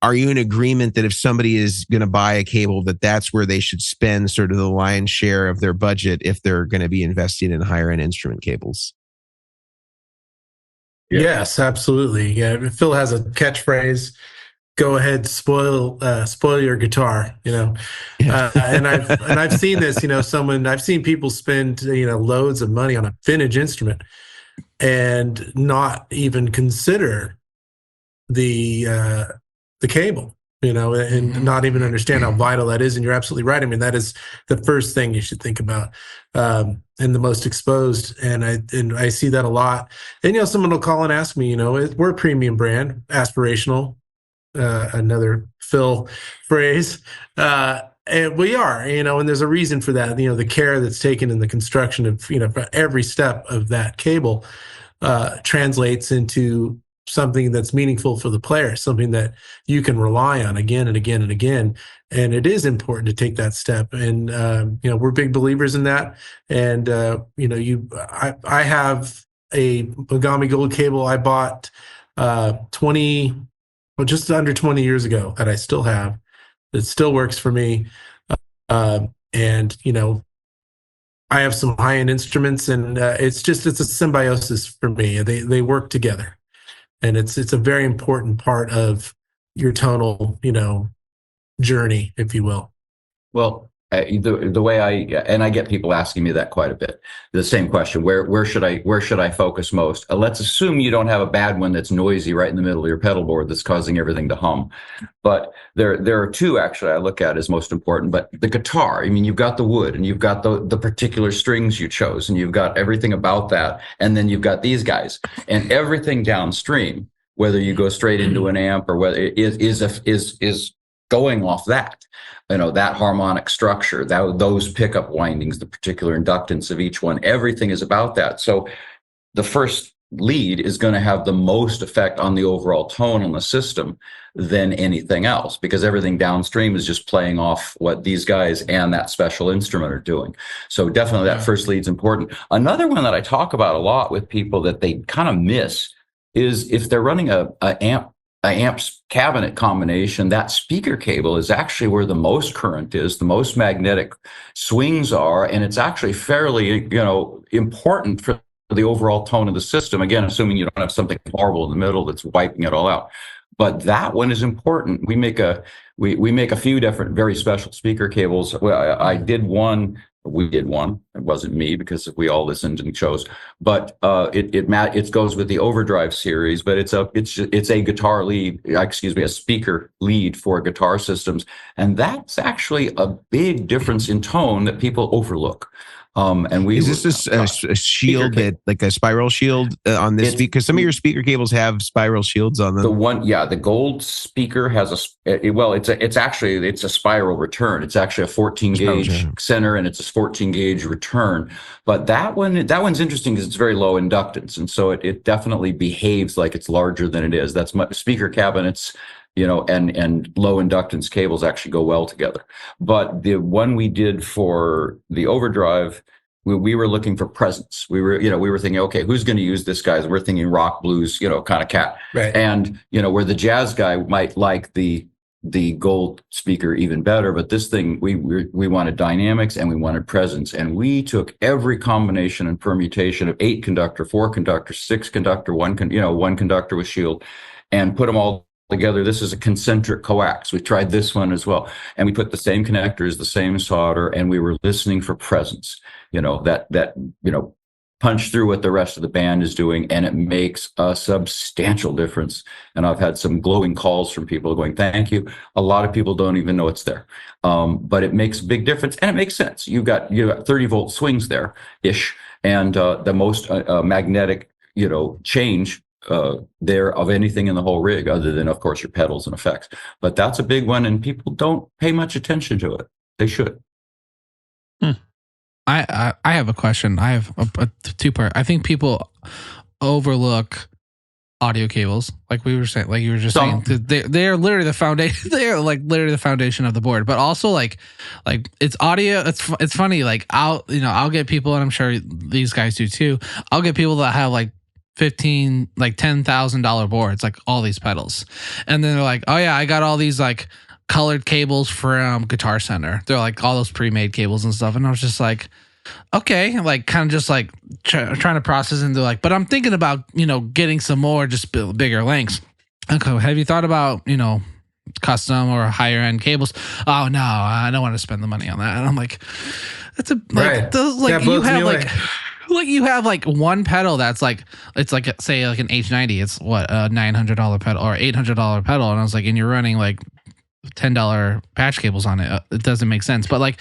Are you in agreement that if somebody is going to buy a cable, that's where they should spend sort of the lion's share of their budget if they're going to be investing in higher end instrument cables? Yes, absolutely. Yeah, Phil has a catchphrase: "Go ahead, spoil your guitar." And I've seen this. I've seen people spend loads of money on a vintage instrument and not even consider the cable. And not even understand how vital that is. And you're absolutely right. I mean, that is the first thing you should think about, and the most exposed. And I see that a lot. And, someone will call and ask me, we're a premium brand, aspirational, another Phil phrase. And we are, and there's a reason for that. The care that's taken in the construction of, every step of that cable translates into something that's meaningful for the player, something that you can rely on again and again and again. And it is important to take that step. And, we're big believers in that. And, I have a Mogami Gold cable I bought just under 20 years ago that I still have. It still works for me. And, I have some high-end instruments, and it's a symbiosis for me. They work together. And it's a very important part of your tonal, journey, if you will. Well, the way I get people asking me that quite a bit. The same question: where should I focus most? Let's assume you don't have a bad one that's noisy right in the middle of your pedal board that's causing everything to hum. But there are two actually I look at as most important. But the guitar, I mean, you've got the wood, and you've got the particular strings you chose, and you've got everything about that, and then you've got these guys, and everything downstream whether you go straight into an amp or whether it is going off that, that harmonic structure, those pickup windings, the particular inductance of each one, everything is about that. So the first lead is going to have the most effect on the overall tone on the system than anything else, because everything downstream is just playing off what these guys and that special instrument are doing. So definitely that first lead's important. Another one that I talk about a lot with people that they kind of miss is if they're running a amp's cabinet combination, that speaker cable is actually where the most current is, the most magnetic swings are, and it's actually fairly, important for the overall tone of the system. Again, assuming you don't have something horrible in the middle that's wiping it all out. But that one is important. We make a few different very special speaker cables. We did one. It wasn't me because we all listened and chose. But it goes with the overdrive series. But it's a guitar lead, a speaker lead for guitar systems, and that's actually a big difference in tone that people overlook. Is this a shield that, like a spiral shield on this? Because some of your speaker cables have spiral shields on them. The gold speaker has it's a spiral return. It's actually a 14 gauge center and it's a 14 gauge return. But that one's interesting because it's very low inductance, and so it definitely behaves like it's larger than it is. That's speaker cabinets. And low inductance cables actually go well together. But the one we did for the overdrive, we were looking for presence. We were thinking, okay, who's going to use this guy? We're thinking rock, blues, kind of cat. Right. And, where the jazz guy might like the gold speaker even better. But this thing, we wanted dynamics and we wanted presence. And we took every combination and permutation of 8 conductor, 4 conductor, 6 conductor, one conductor with shield, and put them all together. This is a concentric coax. We tried this one as well, and we put the same connectors, the same solder, and we were listening for presence. That punch through what the rest of the band is doing, and it makes a substantial difference. And I've had some glowing calls from people going, "Thank you." A lot of people don't even know it's there, but it makes a big difference, and it makes sense. You got 30-volt swings there ish, and the most magnetic change there of anything in the whole rig, other than of course your pedals and effects. But that's a big one, and people don't pay much attention to it. They should. I have a question. I have a two-part. I think people overlook audio cables, like we were saying, like you were just saying. They are literally the foundation. They are like literally the foundation of the board. But also like it's audio. It's funny. Like I'll get people, and I'm sure these guys do too. I'll get people that have like $10,000 boards, like all these pedals, and then they're like, "Oh yeah, I got all these like colored cables from Guitar Center." They're like all those pre-made cables and stuff, and I was just like, okay, like kind of just like trying to process into like, but I'm thinking about getting some more just bigger lengths. Okay, have you thought about custom or higher end cables? Oh no, I don't want to spend the money on that. And I'm like, it's a like those like you have like. Like you have like one pedal that's like, it's like say like an H90, it's what, a $900 pedal or $800 pedal, and I was like, and you're running like $10 patch cables on it. It doesn't make sense. But like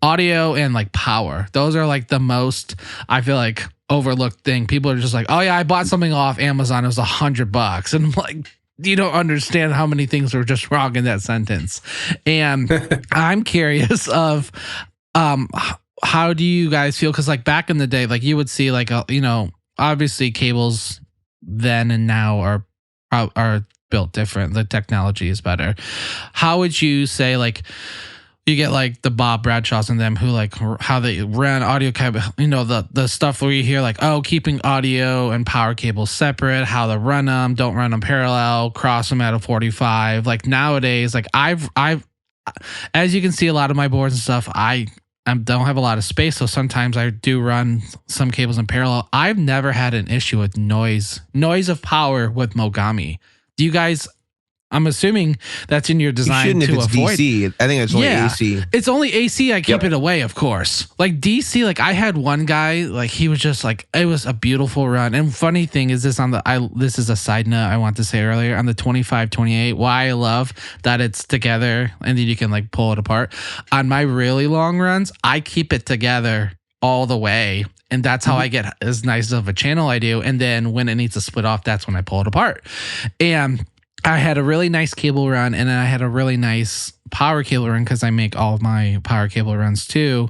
audio and like power, those are like the most, I feel like, overlooked thing. People are just like, oh yeah, I bought something off Amazon, it was $100, and I'm like, you don't understand how many things were just wrong in that sentence. And I'm curious of how do you guys feel? Because like back in the day, like you would see like obviously cables then and now are built different. The technology is better. How would you say like you get like the Bob Bradshaws and them who like how they ran audio cable, the stuff where you hear like, oh, keeping audio and power cables separate, how to run them, don't run them parallel, cross them at a 45. Like nowadays, like I've as you can see, a lot of my boards and stuff, I don't have a lot of space, so sometimes I do run some cables in parallel. I've never had an issue with noise of power with Mogami. Do you guys? I'm assuming that's in your design to avoid. DC. I think it's only AC. It's only AC. I keep it away, of course. Like DC, like I had one guy, like he was just like, it was a beautiful run. And funny thing is this is a side note I want to say earlier on the 2528. Why I love that it's together and then you can like pull it apart. On my really long runs, I keep it together all the way. And that's how I get as nice of a channel I do. And then when it needs to split off, that's when I pull it apart. And I had a really nice cable run, and then I had a really nice power cable run because I make all of my power cable runs too.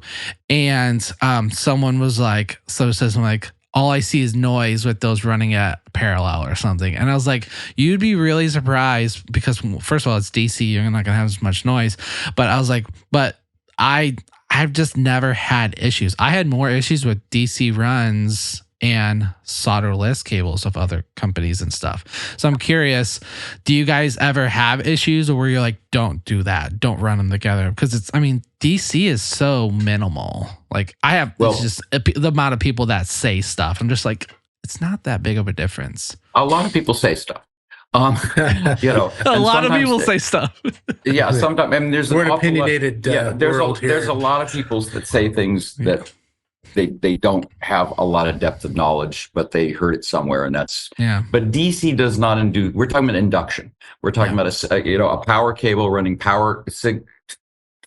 And someone was like, so says I'm like, all I see is noise with those running at parallel or something. And I was like, you'd be really surprised because first of all, it's DC. You're not going to have as much noise. But I was like, but I've just never had issues. I had more issues with DC runs and solderless cables of other companies and stuff. So I'm curious, do you guys ever have issues, or where you're like, don't do that, don't run them together? Because DC is so minimal. Like it's just the amount of people that say stuff. I'm just like, it's not that big of a difference. A lot of people say stuff. A lot of people say stuff. Yeah, sometimes. I mean, there's an opinionated. There's a lot of people that say things that they don't have a lot of depth of knowledge, but they heard it somewhere, and that's. Yeah. But DC does not induce. We're talking about induction. We're talking about a power cable running power.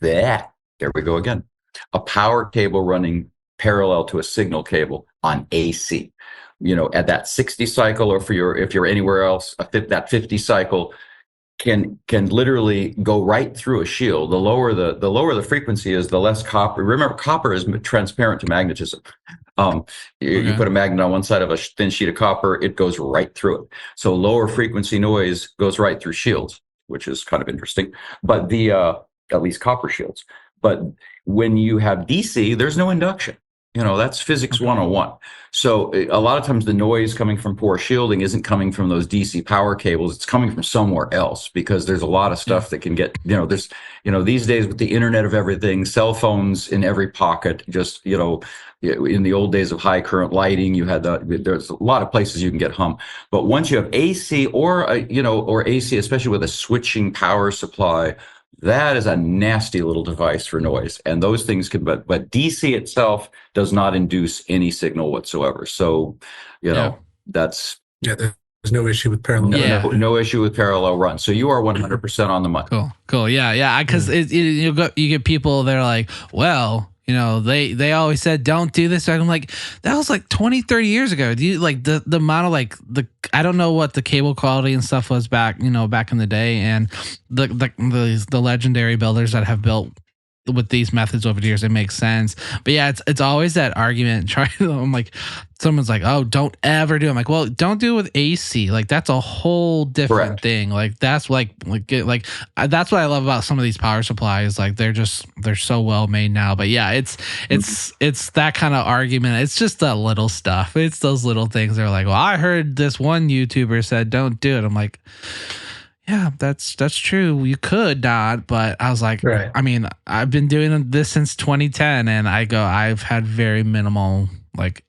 There we go again. A power cable running parallel to a signal cable on AC. At that 60 cycle, or if you're anywhere else, that 50 cycle can literally go right through a shield. The lower the frequency is, the less copper. Remember, copper is transparent to magnetism. You put a magnet on one side of a thin sheet of copper, it goes right through it. So lower frequency noise goes right through shields, which is kind of interesting. But at least copper shields. But when you have DC, there's no induction. That's physics 101. So a lot of times the noise coming from poor shielding isn't coming from those DC power cables. It's coming from somewhere else, because there's a lot of stuff that can get, there's, these days with the internet of everything, cell phones in every pocket, just, in the old days of high current lighting, there's a lot of places you can get hum. But once you have AC or AC, especially with a switching power supply, that is a nasty little device for noise. And those things but DC itself does not induce any signal whatsoever. So, that's. Yeah, there's no issue with parallel. No issue with parallel run. So you are 100% on the money. Cool. Yeah. Because you get people, they're like, well, they always said, don't do this. I'm like, that was like 20, 30 years ago. Do you like the amount of I don't know what the cable quality and stuff was back in the day, and the legendary builders that have built with these methods over the years, it makes sense. But yeah, it's always that argument. I'm like, someone's like, oh, don't ever do it. I'm like, well, don't do it with AC. Like, that's a whole different thing. Like, that's that's what I love about some of these power supplies. Like, they're so well made now. But yeah, it's that kind of argument. It's just that little stuff. It's those little things. They're like, well, I heard this one YouTuber said don't do it. I'm like, yeah, that's true. You could not, but I was like, I mean, I've been doing this since 2010, and I've had very minimal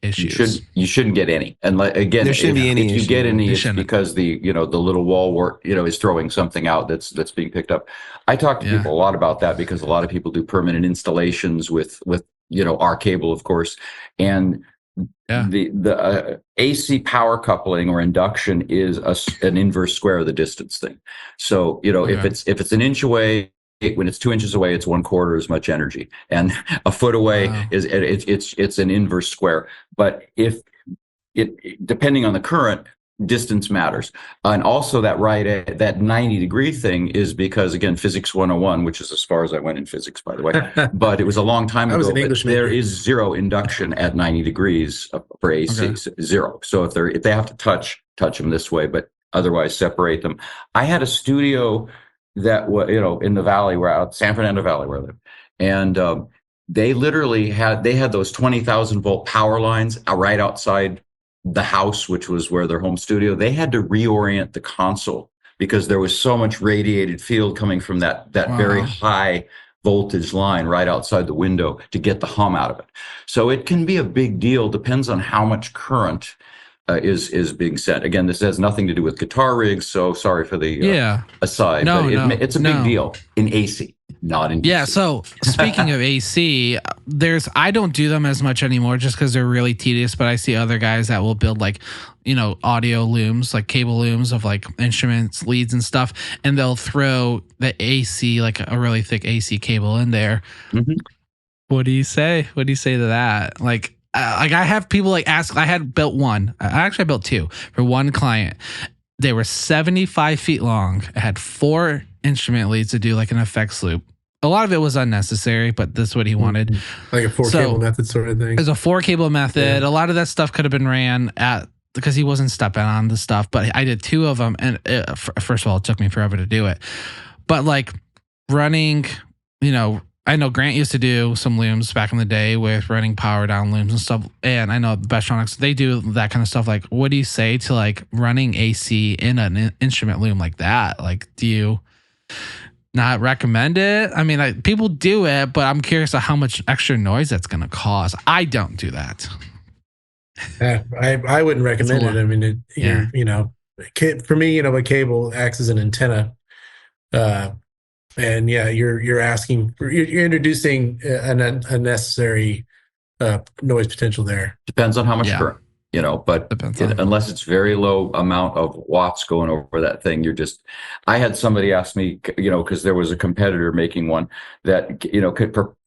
issues. You shouldn't get any. And again, there shouldn't be any. If you get any, it's because the little wall work is throwing something out that's being picked up. I talk to people a lot about that, because a lot of people do permanent installations with our cable, of course, and the AC power coupling or induction is an inverse square of the distance thing. So if it's an inch away, when it's 2 inches away, it's 1/4 as much energy, and a foot away it's an inverse square. But if depending on the current, distance matters. And also that 90-degree thing is because, again, physics 101, which is as far as I went in physics, by the way, but it was a long time ago. There is zero induction at 90 degrees for AC, zero. So if they have to touch them this way, but otherwise separate them. I had a studio that was, in the valley, San Fernando Valley where I live, and they literally had those 20,000 volt power lines right outside the house, which was where their home studio. They had to reorient the console because there was so much radiated field coming from that very high voltage line right outside the window to get the hum out of it. So it can be a big deal. Depends on how much current is being sent. Again, this has nothing to do with guitar rigs, so sorry for the aside. It's a big deal in AC, not in DC. Yeah, so speaking of AC, I don't do them as much anymore just because they're really tedious, but I see other guys that will build audio looms, like cable looms of instruments, leads and stuff, and they'll throw the AC, a really thick AC cable in there. Mm-hmm. What do you say? What do you say to that? Like I have people like ask. I had built one. I built two for one client. They were 75 feet long. It had 4 instrument leads to do like an effects loop. A lot of it was unnecessary, but this is what he wanted. Like a 4-cable method sort of thing. It's a 4-cable method. Yeah. A lot of that stuff could have been ran because he wasn't stepping on the stuff. But I did 2 of them, and first of all, it took me forever to do it. But like running, I know Grant used to do some looms back in the day with running power down looms and stuff. And I know Bestronics, they do that kind of stuff. Like, what do you say to like running AC in an instrument loom like that? Like, do you not recommend it? I mean, people do it, but I'm curious of how much extra noise that's going to cause. I don't do that. I wouldn't recommend it. I mean, for me, a cable acts as an antenna. And yeah, you're introducing an unnecessary noise potential there. Depends on how much current, but unless it's very low amount of watts going over that thing, I had somebody ask me, because there was a competitor making one that,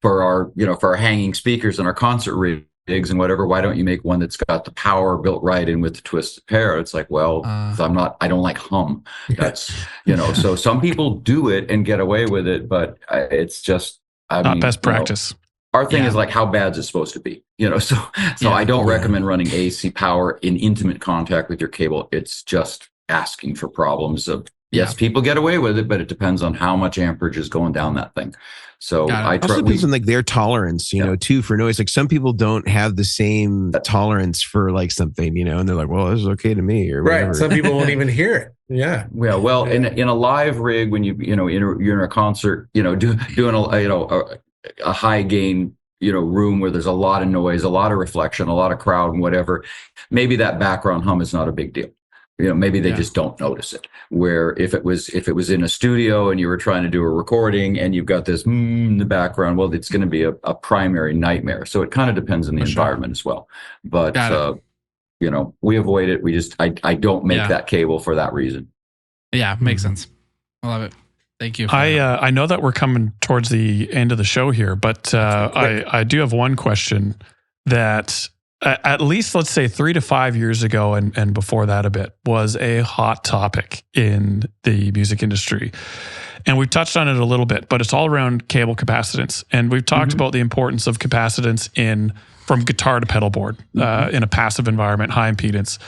for our hanging speakers and our concert rigs and whatever, why don't you make one that's got the power built right in with the twisted pair? It's like, well, I don't like hum. That's, so some people do it and get away with it, but it's just, not best practice. Our thing is like, how bad is it supposed to be? So I don't recommend running AC power in intimate contact with your cable. It's just asking for problems of, yes, people get away with it, but it depends on how much amperage is going down that thing. So it also depends on like their tolerance, too, for noise. Like some people don't have the same tolerance for like something, and they're like, well, this is okay to me or whatever. Right. Some people won't even hear it. Yeah. Yeah. Well, in a live rig, when you're in a concert, doing a high gain, room where there's a lot of noise, a lot of reflection, a lot of crowd and whatever, maybe that background hum is not a big deal. Maybe they just don't notice it. Where if it was in a studio and you were trying to do a recording and you've got this in the background, well, it's going to be a primary nightmare. So it kind of depends on the environment as well. But we avoid it. I don't make that cable for that reason. Yeah, makes sense. I love it. Thank you. I know that we're coming towards the end of the show here, but I do have one question that at least, let's say 3 to 5 years ago, and before that a bit, was a hot topic in the music industry. And we've touched on it a little bit, but it's all around cable capacitance. And we've talked about the importance of capacitance from guitar to pedalboard in a passive environment, high impedance.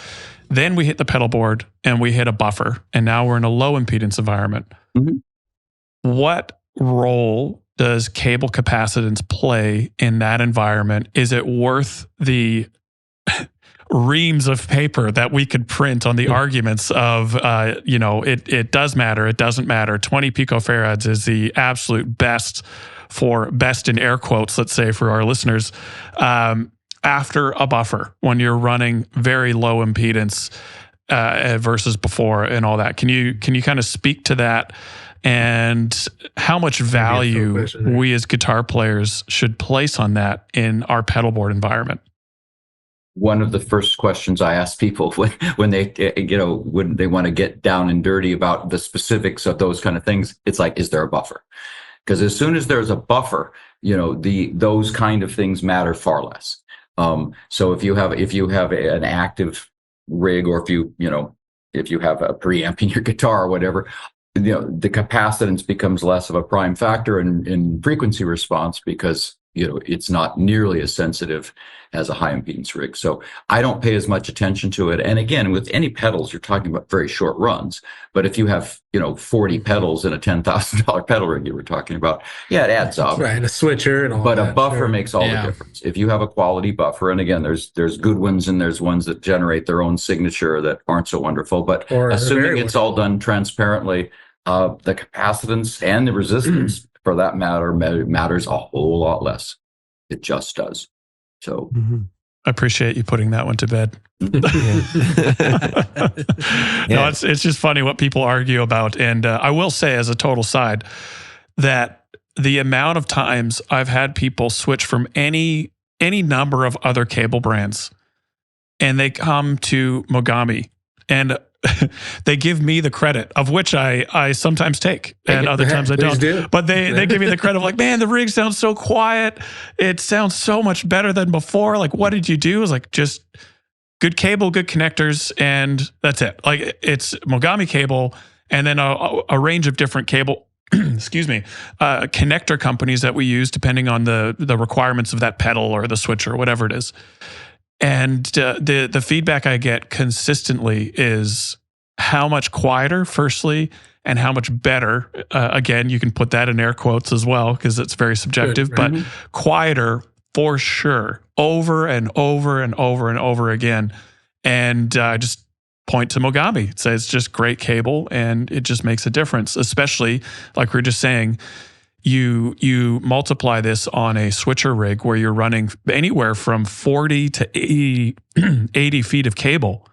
Then we hit the pedalboard and we hit a buffer, and now we're in a low impedance environment. What role does cable capacitance play in that environment? Is it worth the reams of paper that we could print on the arguments of, it does matter, it doesn't matter. 20 picofarads is the absolute best in air quotes, let's say for our listeners, after a buffer when you're running very low impedance versus before and all that. Can you kind of speak to that? And how much value we as guitar players should place on that in our pedalboard environment? One of the first questions I ask people when they when they want to get down and dirty about the specifics of those kind of things, it's like, is there a buffer? Because as soon as there's a buffer, those kind of things matter far less. So if you have an active rig, or if you have a preamp in your guitar or whatever, the capacitance becomes less of a prime factor in frequency response because, it's not nearly as sensitive as a high impedance rig. So I don't pay as much attention to it. And again, with any pedals, you're talking about very short runs. But if you have, 40 pedals in a $10,000 pedal rig you were talking about, it adds up. Right, a switcher and all that. But a buffer makes all the difference. If you have a quality buffer, and again, there's good ones and there's ones that generate their own signature that aren't so wonderful. But assuming it's all done transparently, the capacitance and the resistance, for that matter, matters a whole lot less. It just does. So I appreciate you putting that one to bed. No, it's just funny what people argue about. And I will say, as a total side, that the amount of times I've had people switch from any number of other cable brands, and they come to Mogami, and they give me the credit, of which I sometimes take, and other times I don't. But they give me the credit of like, man, the rig sounds so quiet. It sounds so much better than before. Like, what did you do? It's like, just good cable, good connectors, and that's it. Like, it's Mogami cable, and then a range of different cable, excuse me, connector companies that we use depending on the requirements of that pedal or the switch or whatever it is. And the feedback I get consistently is how much quieter, firstly, and how much better. Again, you can put that in air quotes as well because it's very subjective, but quieter for sure, over and over and over and over again. And just point to Mogami. Say it's just great cable, and it just makes a difference. Especially like we were just saying. You multiply this on a switcher rig where you're running anywhere from 40 to 80 feet of cable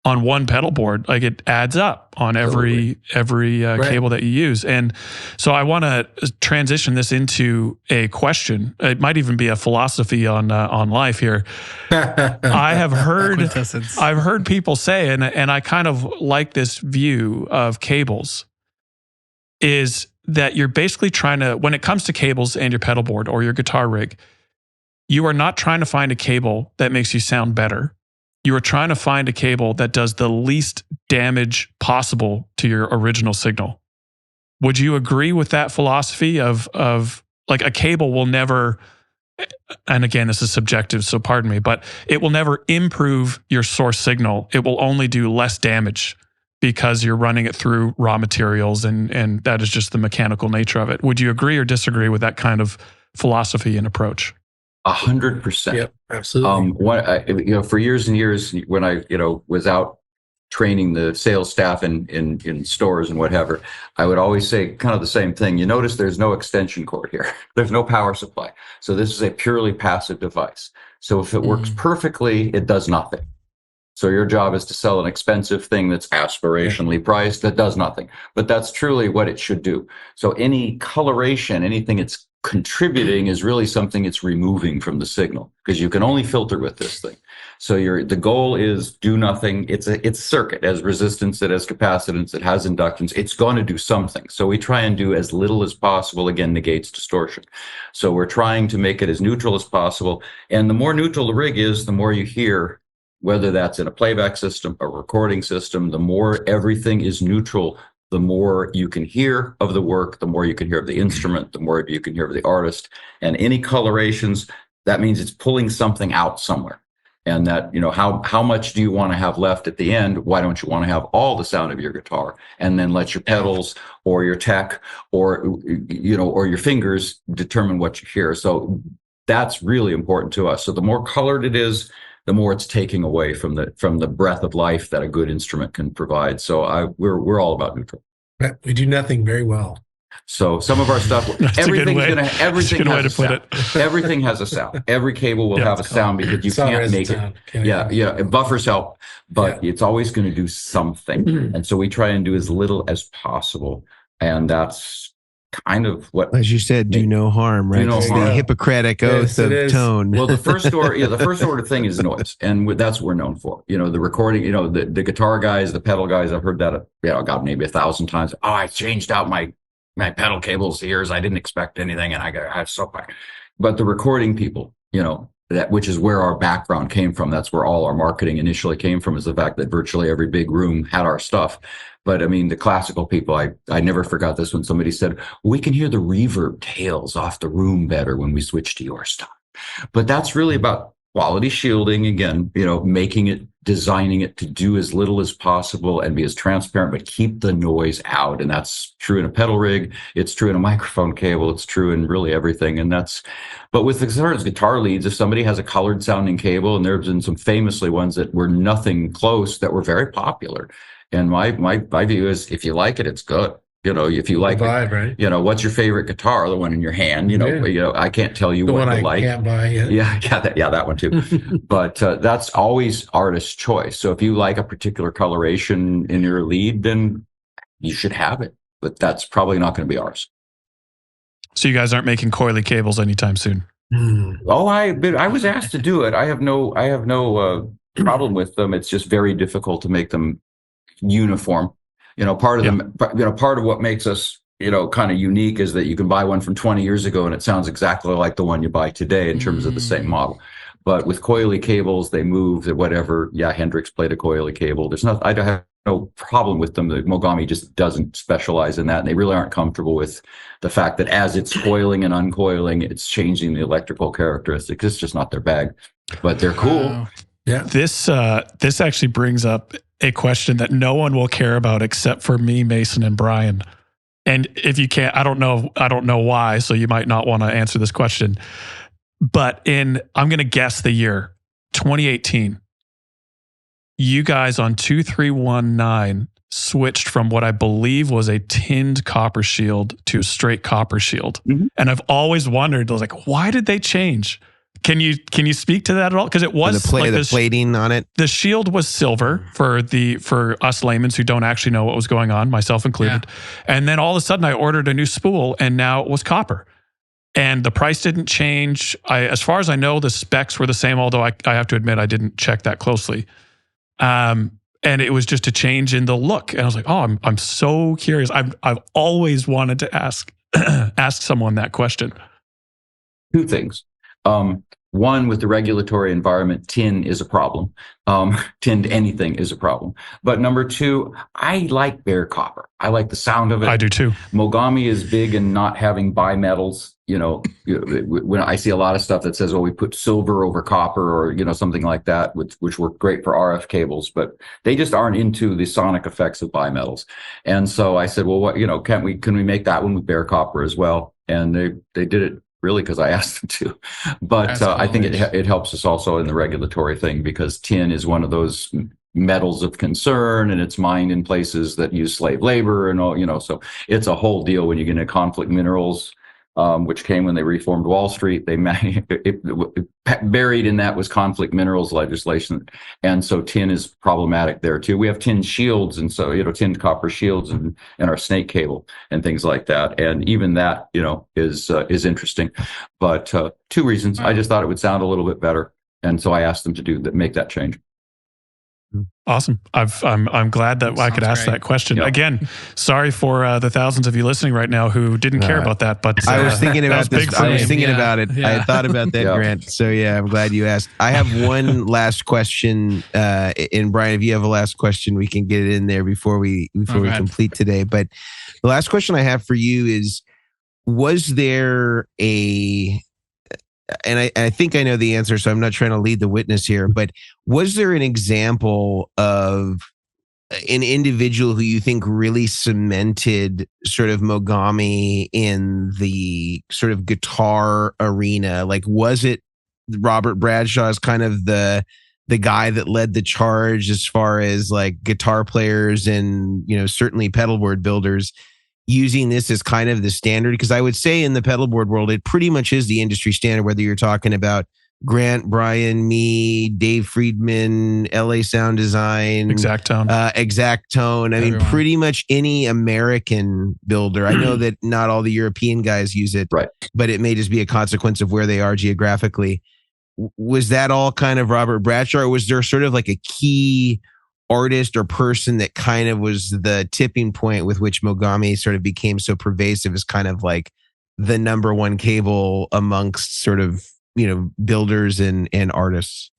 on one pedal board. Like, it adds up on every cable that you use. And so I want to transition this into a question. It might even be a philosophy on life here. I've heard people say, and I kind of like this view of cables, is that you're basically trying to, when it comes to cables and your pedal board or your guitar rig, you are not trying to find a cable that makes you sound better. You are trying to find a cable that does the least damage possible to your original signal. Would you agree with that philosophy of like, a cable will never, and again, this is subjective, so pardon me, but it will never improve your source signal. It will only do less damage because you're running it through raw materials, and that is just the mechanical nature of it. Would you agree or disagree with that kind of philosophy and approach? 100%. Yep, absolutely. For years and years, when I was out training the sales staff in stores and whatever, I would always say kind of the same thing. You notice there's no extension cord here. There's no power supply. So this is a purely passive device. So if it works perfectly, it does nothing. So your job is to sell an expensive thing that's aspirationally priced that does nothing. But that's truly what it should do. So any coloration, anything it's contributing is really something it's removing from the signal, because you can only filter with this thing. So the goal is do nothing. It's circuit. It has resistance, it has capacitance, it has inductance. It's going to do something. So we try and do as little as possible, again, negates distortion. So we're trying to make it as neutral as possible. And the more neutral the rig is, the more you hear, whether that's in a playback system, a recording system, the more everything is neutral, the more you can hear of the work, the more you can hear of the instrument, the more you can hear of the artist. And any colorations, that means it's pulling something out somewhere. And that, how much do you want to have left at the end? Why don't you want to have all the sound of your guitar, and then let your pedals or your tech or your fingers determine what you hear? So that's really important to us. So the more colored it is, the more it's taking away from the breath of life that a good instrument can provide. So we're all about neutral. We do nothing very well. So some of our stuff, everything has a sound. Every cable will have a sound, because you can't make it. Buffers help, but it's always going to do something. And so we try and do as little as possible. And that's kind of what, as you said, do no harm, right? It's the Hippocratic oath of tone. Well, the first order thing is noise, and that's what we're known for. The recording, the guitar guys, the pedal guys, I've heard that, God, maybe 1,000 times. Oh, I changed out my pedal cables ears. I didn't expect anything, and I was so bad. But the recording people, which is where our background came from. That's where all our marketing initially came from, is the fact that virtually every big room had our stuff. But I mean, the classical people, I never forgot this when somebody said, we can hear the reverb tails off the room better when we switch to your stuff. But that's really about quality shielding, again, designing it to do as little as possible and be as transparent, but keep the noise out. And that's true in a pedal rig. It's true in a microphone cable. It's true in really everything. But with the guitar leads, if somebody has a colored sounding cable, and there's been some famously ones that were nothing close that were very popular. And my view is, if you like it, it's good. If you like vibe, it, right? What's your favorite guitar? The one in your hand, I can't tell you what you like. Can't buy yet. That one too. But that's always artist's choice. So if you like a particular coloration in your lead, then you should have it. But that's probably not going to be ours. So you guys aren't making coily cables anytime soon? Oh, I was asked to do it. I have no problem with them. It's just very difficult to make them uniform. Part of what makes us, kind of unique is that you can buy one from 20 years ago and it sounds exactly like the one you buy today in terms of the same model. But with coily cables, they move whatever. Yeah, Hendrix played a coily cable. I don't have no problem with them. The Mogami just doesn't specialize in that. And they really aren't comfortable with the fact that as it's coiling and uncoiling, it's changing the electrical characteristics. It's just not their bag, but they're cool. Yeah. This actually brings up a question that no one will care about except for me, Mason, and Brian. And if you can't, I don't know why, so you might not want to answer this question. But I'm going to guess the year, 2018. You guys on 2319 switched from what I believe was a tinned copper shield to a straight copper shield. Mm-hmm. And I've always wondered, why did they change? Can you speak to that at all? Because it was the plating on it. The shield was silver for us laymen who don't actually know what was going on, myself included. Yeah. And then all of a sudden I ordered a new spool and now it was copper. And the price didn't change. As far as I know, the specs were the same, although I have to admit I didn't check that closely. And it was just a change in the look. And I was like, oh, I'm so curious. I've always wanted to ask someone that question. Two things. One, with the regulatory environment, tin is a problem. Tinned anything is a problem. But number two, I like bare copper. I like the sound of it. I do too. Mogami is big in not having bimetals. When I see a lot of stuff that says, we put silver over copper or, something like that, which work great for RF cables, but they just aren't into the sonic effects of bimetals. And so I said, well, can we make that one with bare copper as well? And they did it. Really, because I asked them to, but I think it helps us also in the regulatory thing because tin is one of those metals of concern, and it's mined in places that use slave labor and all. So it's a whole deal when you get into conflict minerals, which came when they reformed Wall Street. Buried in that was conflict minerals legislation, and so tin is problematic there too. We have tin shields, and so tinned copper shields and our snake cable and things like that, and even that is interesting. But two reasons: I just thought it would sound a little bit better, and so I asked them to make that change. Awesome. I'm glad that I could ask that question. Yep. Again, sorry for the thousands of you listening right now who didn't care about that, but I was thinking about this. I was thinking about it. Yeah. I thought about that, Grant. So yeah, I'm glad you asked. I have one last question. And Brian, if you have a last question, we can get it in there before we complete today. But the last question I have for you is, was there and I think I know the answer, so I'm not trying to lead the witness here, but was there an example of an individual who you think really cemented sort of Mogami in the sort of guitar arena? Like, was it Robert Bradshaw as kind of the guy that led the charge as far as like guitar players and, certainly pedalboard builders using this as kind of the standard? Because I would say in the pedalboard world, it pretty much is the industry standard, whether you're talking about Grant, Brian, me, Dave Friedman, LA Sound Design, Exact Tone. I mean, pretty much any American builder. I know that not all the European guys use it, right, but it may just be a consequence of where they are geographically. Was that all kind of Robert Bradshaw, or was there sort of like a key artist or person that kind of was the tipping point with which Mogami sort of became so pervasive as kind of like the number one cable amongst sort of, builders and artists?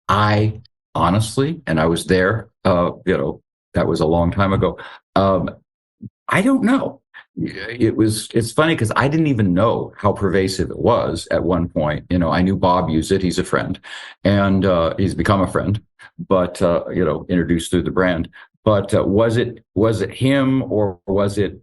I honestly, and I was there, that was a long time ago. I don't know. It's funny because I didn't even know how pervasive it was at one point. I knew Bob used it. He's a friend, and he's become a friend, but introduced through the brand. But was it him, or was it,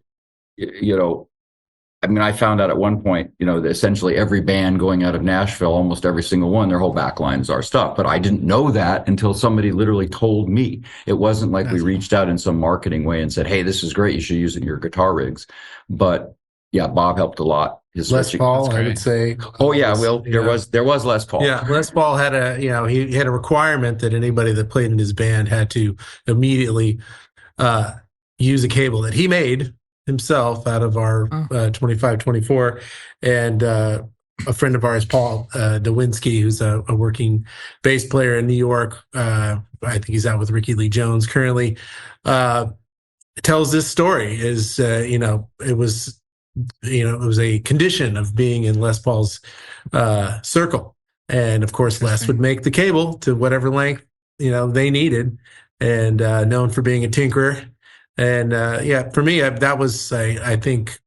I found out at one point, that essentially every band going out of Nashville, almost every single one, their whole backline is our stuff. But I didn't know that until somebody literally told me. It wasn't like we reached out in some marketing way and said, hey, this is great, you should use it in your guitar rigs. But yeah, Bob helped a lot. Les Paul, I would say. Oh yeah, well, there was Les Paul. Yeah, Les Paul had he had a requirement that anybody that played in his band had to immediately use a cable that he made himself out of our 2524, and a friend of ours, Paul Dawinski, who's a working bass player in New York. I think he's out with Ricky Lee Jones currently. Tells this story is, it was a condition of being in Les Paul's circle. And of course, Les would make the cable to whatever length, they needed, and known for being a tinkerer. And for me, that was, I think,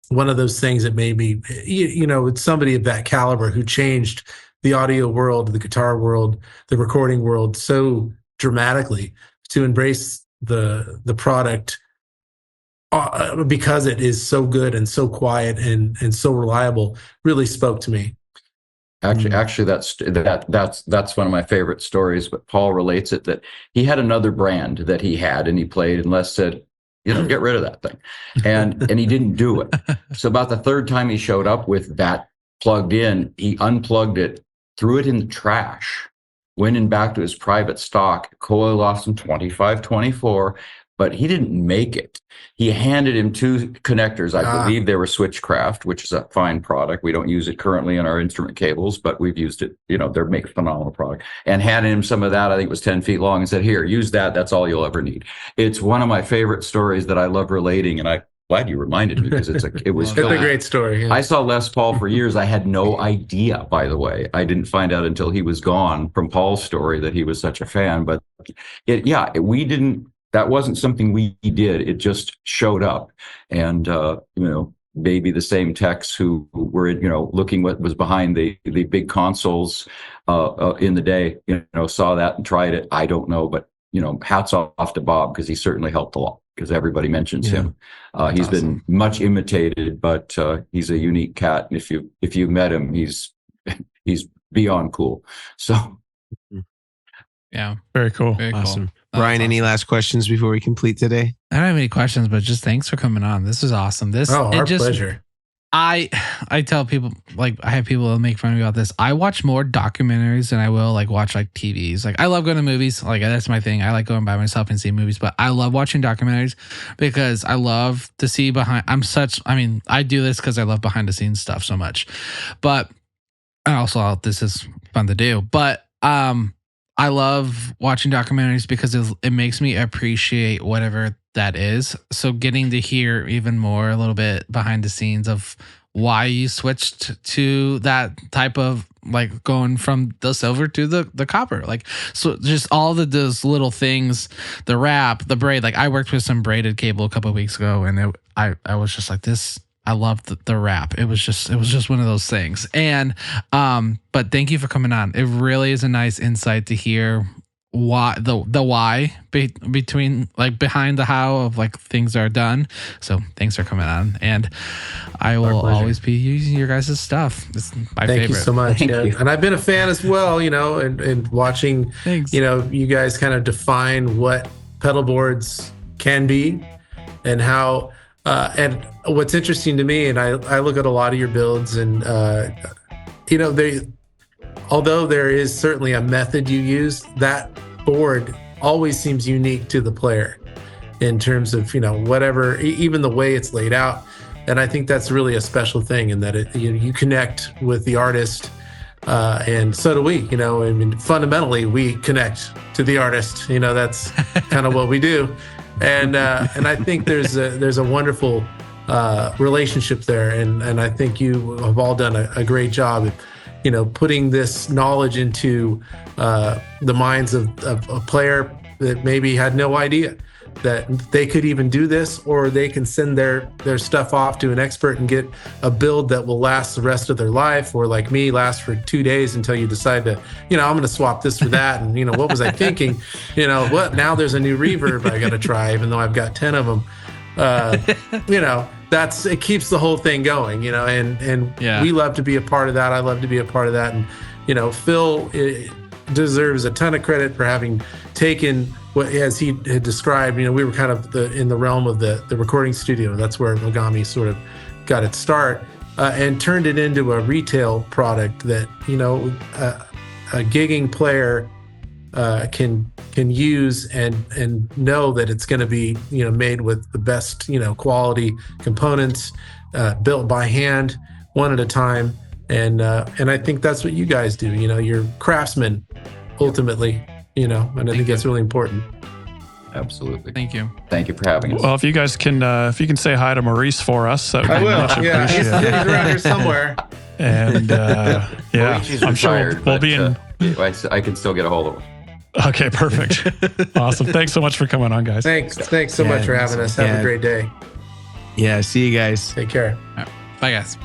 one of those things that made me, it's somebody of that caliber who changed the audio world, the guitar world, the recording world so dramatically to embrace the product because it is so good and so quiet and so reliable, really spoke to me. Actually, that's one of my favorite stories. But Paul relates it that he had another brand that he had and he played, and Les said, get rid of that thing, and he didn't do it. So about the third time he showed up with that plugged in, he unplugged it, threw it in the trash, went in back to his private stock. Coil lost him 25-24. But he didn't make it. He handed him two connectors. I believe they were Switchcraft, which is a fine product. We don't use it currently in our instrument cables, but we've used it. They're making a phenomenal product. And handed him some of that. I think it was 10 feet long, and said, "Here, use that. That's all you'll ever need." It's one of my favorite stories that I love relating, and I'm glad you reminded me because it's a great story. Yeah. I saw Les Paul for years. I had no idea, by the way. I didn't find out until he was gone from Paul's story that he was such a fan. But we didn't. That wasn't something we did. It just showed up. And, maybe the same techs who were, looking what was behind the big consoles in the day, saw that and tried it. I don't know, but, hats off to Bob, because he certainly helped a lot, because everybody mentions him. He's been much imitated, but he's a unique cat. And if you met him, he's beyond cool. So. Yeah. Very cool. Very awesome. Cool. Brian, any last questions before we complete today? I don't have any questions, but just thanks for coming on. This is awesome. Our pleasure. I tell people, I have people that make fun of me about this. I watch more documentaries than I will watch TVs. I love going to movies. That's my thing. I like going by myself and seeing movies, but I love watching documentaries because I love to see I do this because I love behind the scenes stuff so much, but also this is fun to do, but, I love watching documentaries because it makes me appreciate whatever that is. So getting to hear even more, a little bit behind the scenes of why you switched to that type of going from the silver to the copper. So just all those little things, the wrap, the braid. I worked with some braided cable a couple of weeks ago, and I was just like this. I loved the wrap. It was just one of those things. And, but thank you for coming on. It really is a nice insight to hear why the why between behind the how of things are done. So thanks for coming on. And I will always be using your guys' stuff. It's my favorite. Thank you so much. And I've been a fan as well, and watching, thanks. You guys kind of define what pedalboards can be and how, and what's interesting to me, and I look at a lot of your builds, and although there is certainly a method you use, that board always seems unique to the player in terms of whatever, even the way it's laid out. And I think that's really a special thing, in that you connect with the artist, and so do we. Fundamentally, we connect to the artist. That's kind of what we do. And I think there's a wonderful relationship there, and I think you have all done a great job of putting this knowledge into the minds of a player that maybe had no idea that they could even do this, or they can send their stuff off to an expert and get a build that will last the rest of their life, or like me, last for 2 days until you decide to, I'm going to swap this for that. And, what was I thinking? What? Now there's a new reverb I got to try, even though I've got 10 of them. It keeps the whole thing going, and we love to be a part of that. I love to be a part of that. And, Phil deserves a ton of credit for having taken what, as he had described, we were kind of in the realm of the recording studio. That's where Mogami sort of got its start, and turned it into a retail product that, a gigging player can use and know that it's going to be, made with the best, quality components, built by hand, one at a time. And I think that's what you guys do. You know, you're craftsmen ultimately, you know, and I think that's really important. Absolutely. Thank you. Thank you for having us. Well, if you guys can, if you can say hi to Maurice for us, that would I be will. much Yeah, he's appreciated. around here somewhere. And yeah, Maurici's I'm sure retired, we'll be in. I can still get a hold of him. Okay, perfect. Awesome. Thanks so much for coming on, guys. Thanks so much for having us. Have a great day. Yeah, see you guys. Take care. Bye, guys.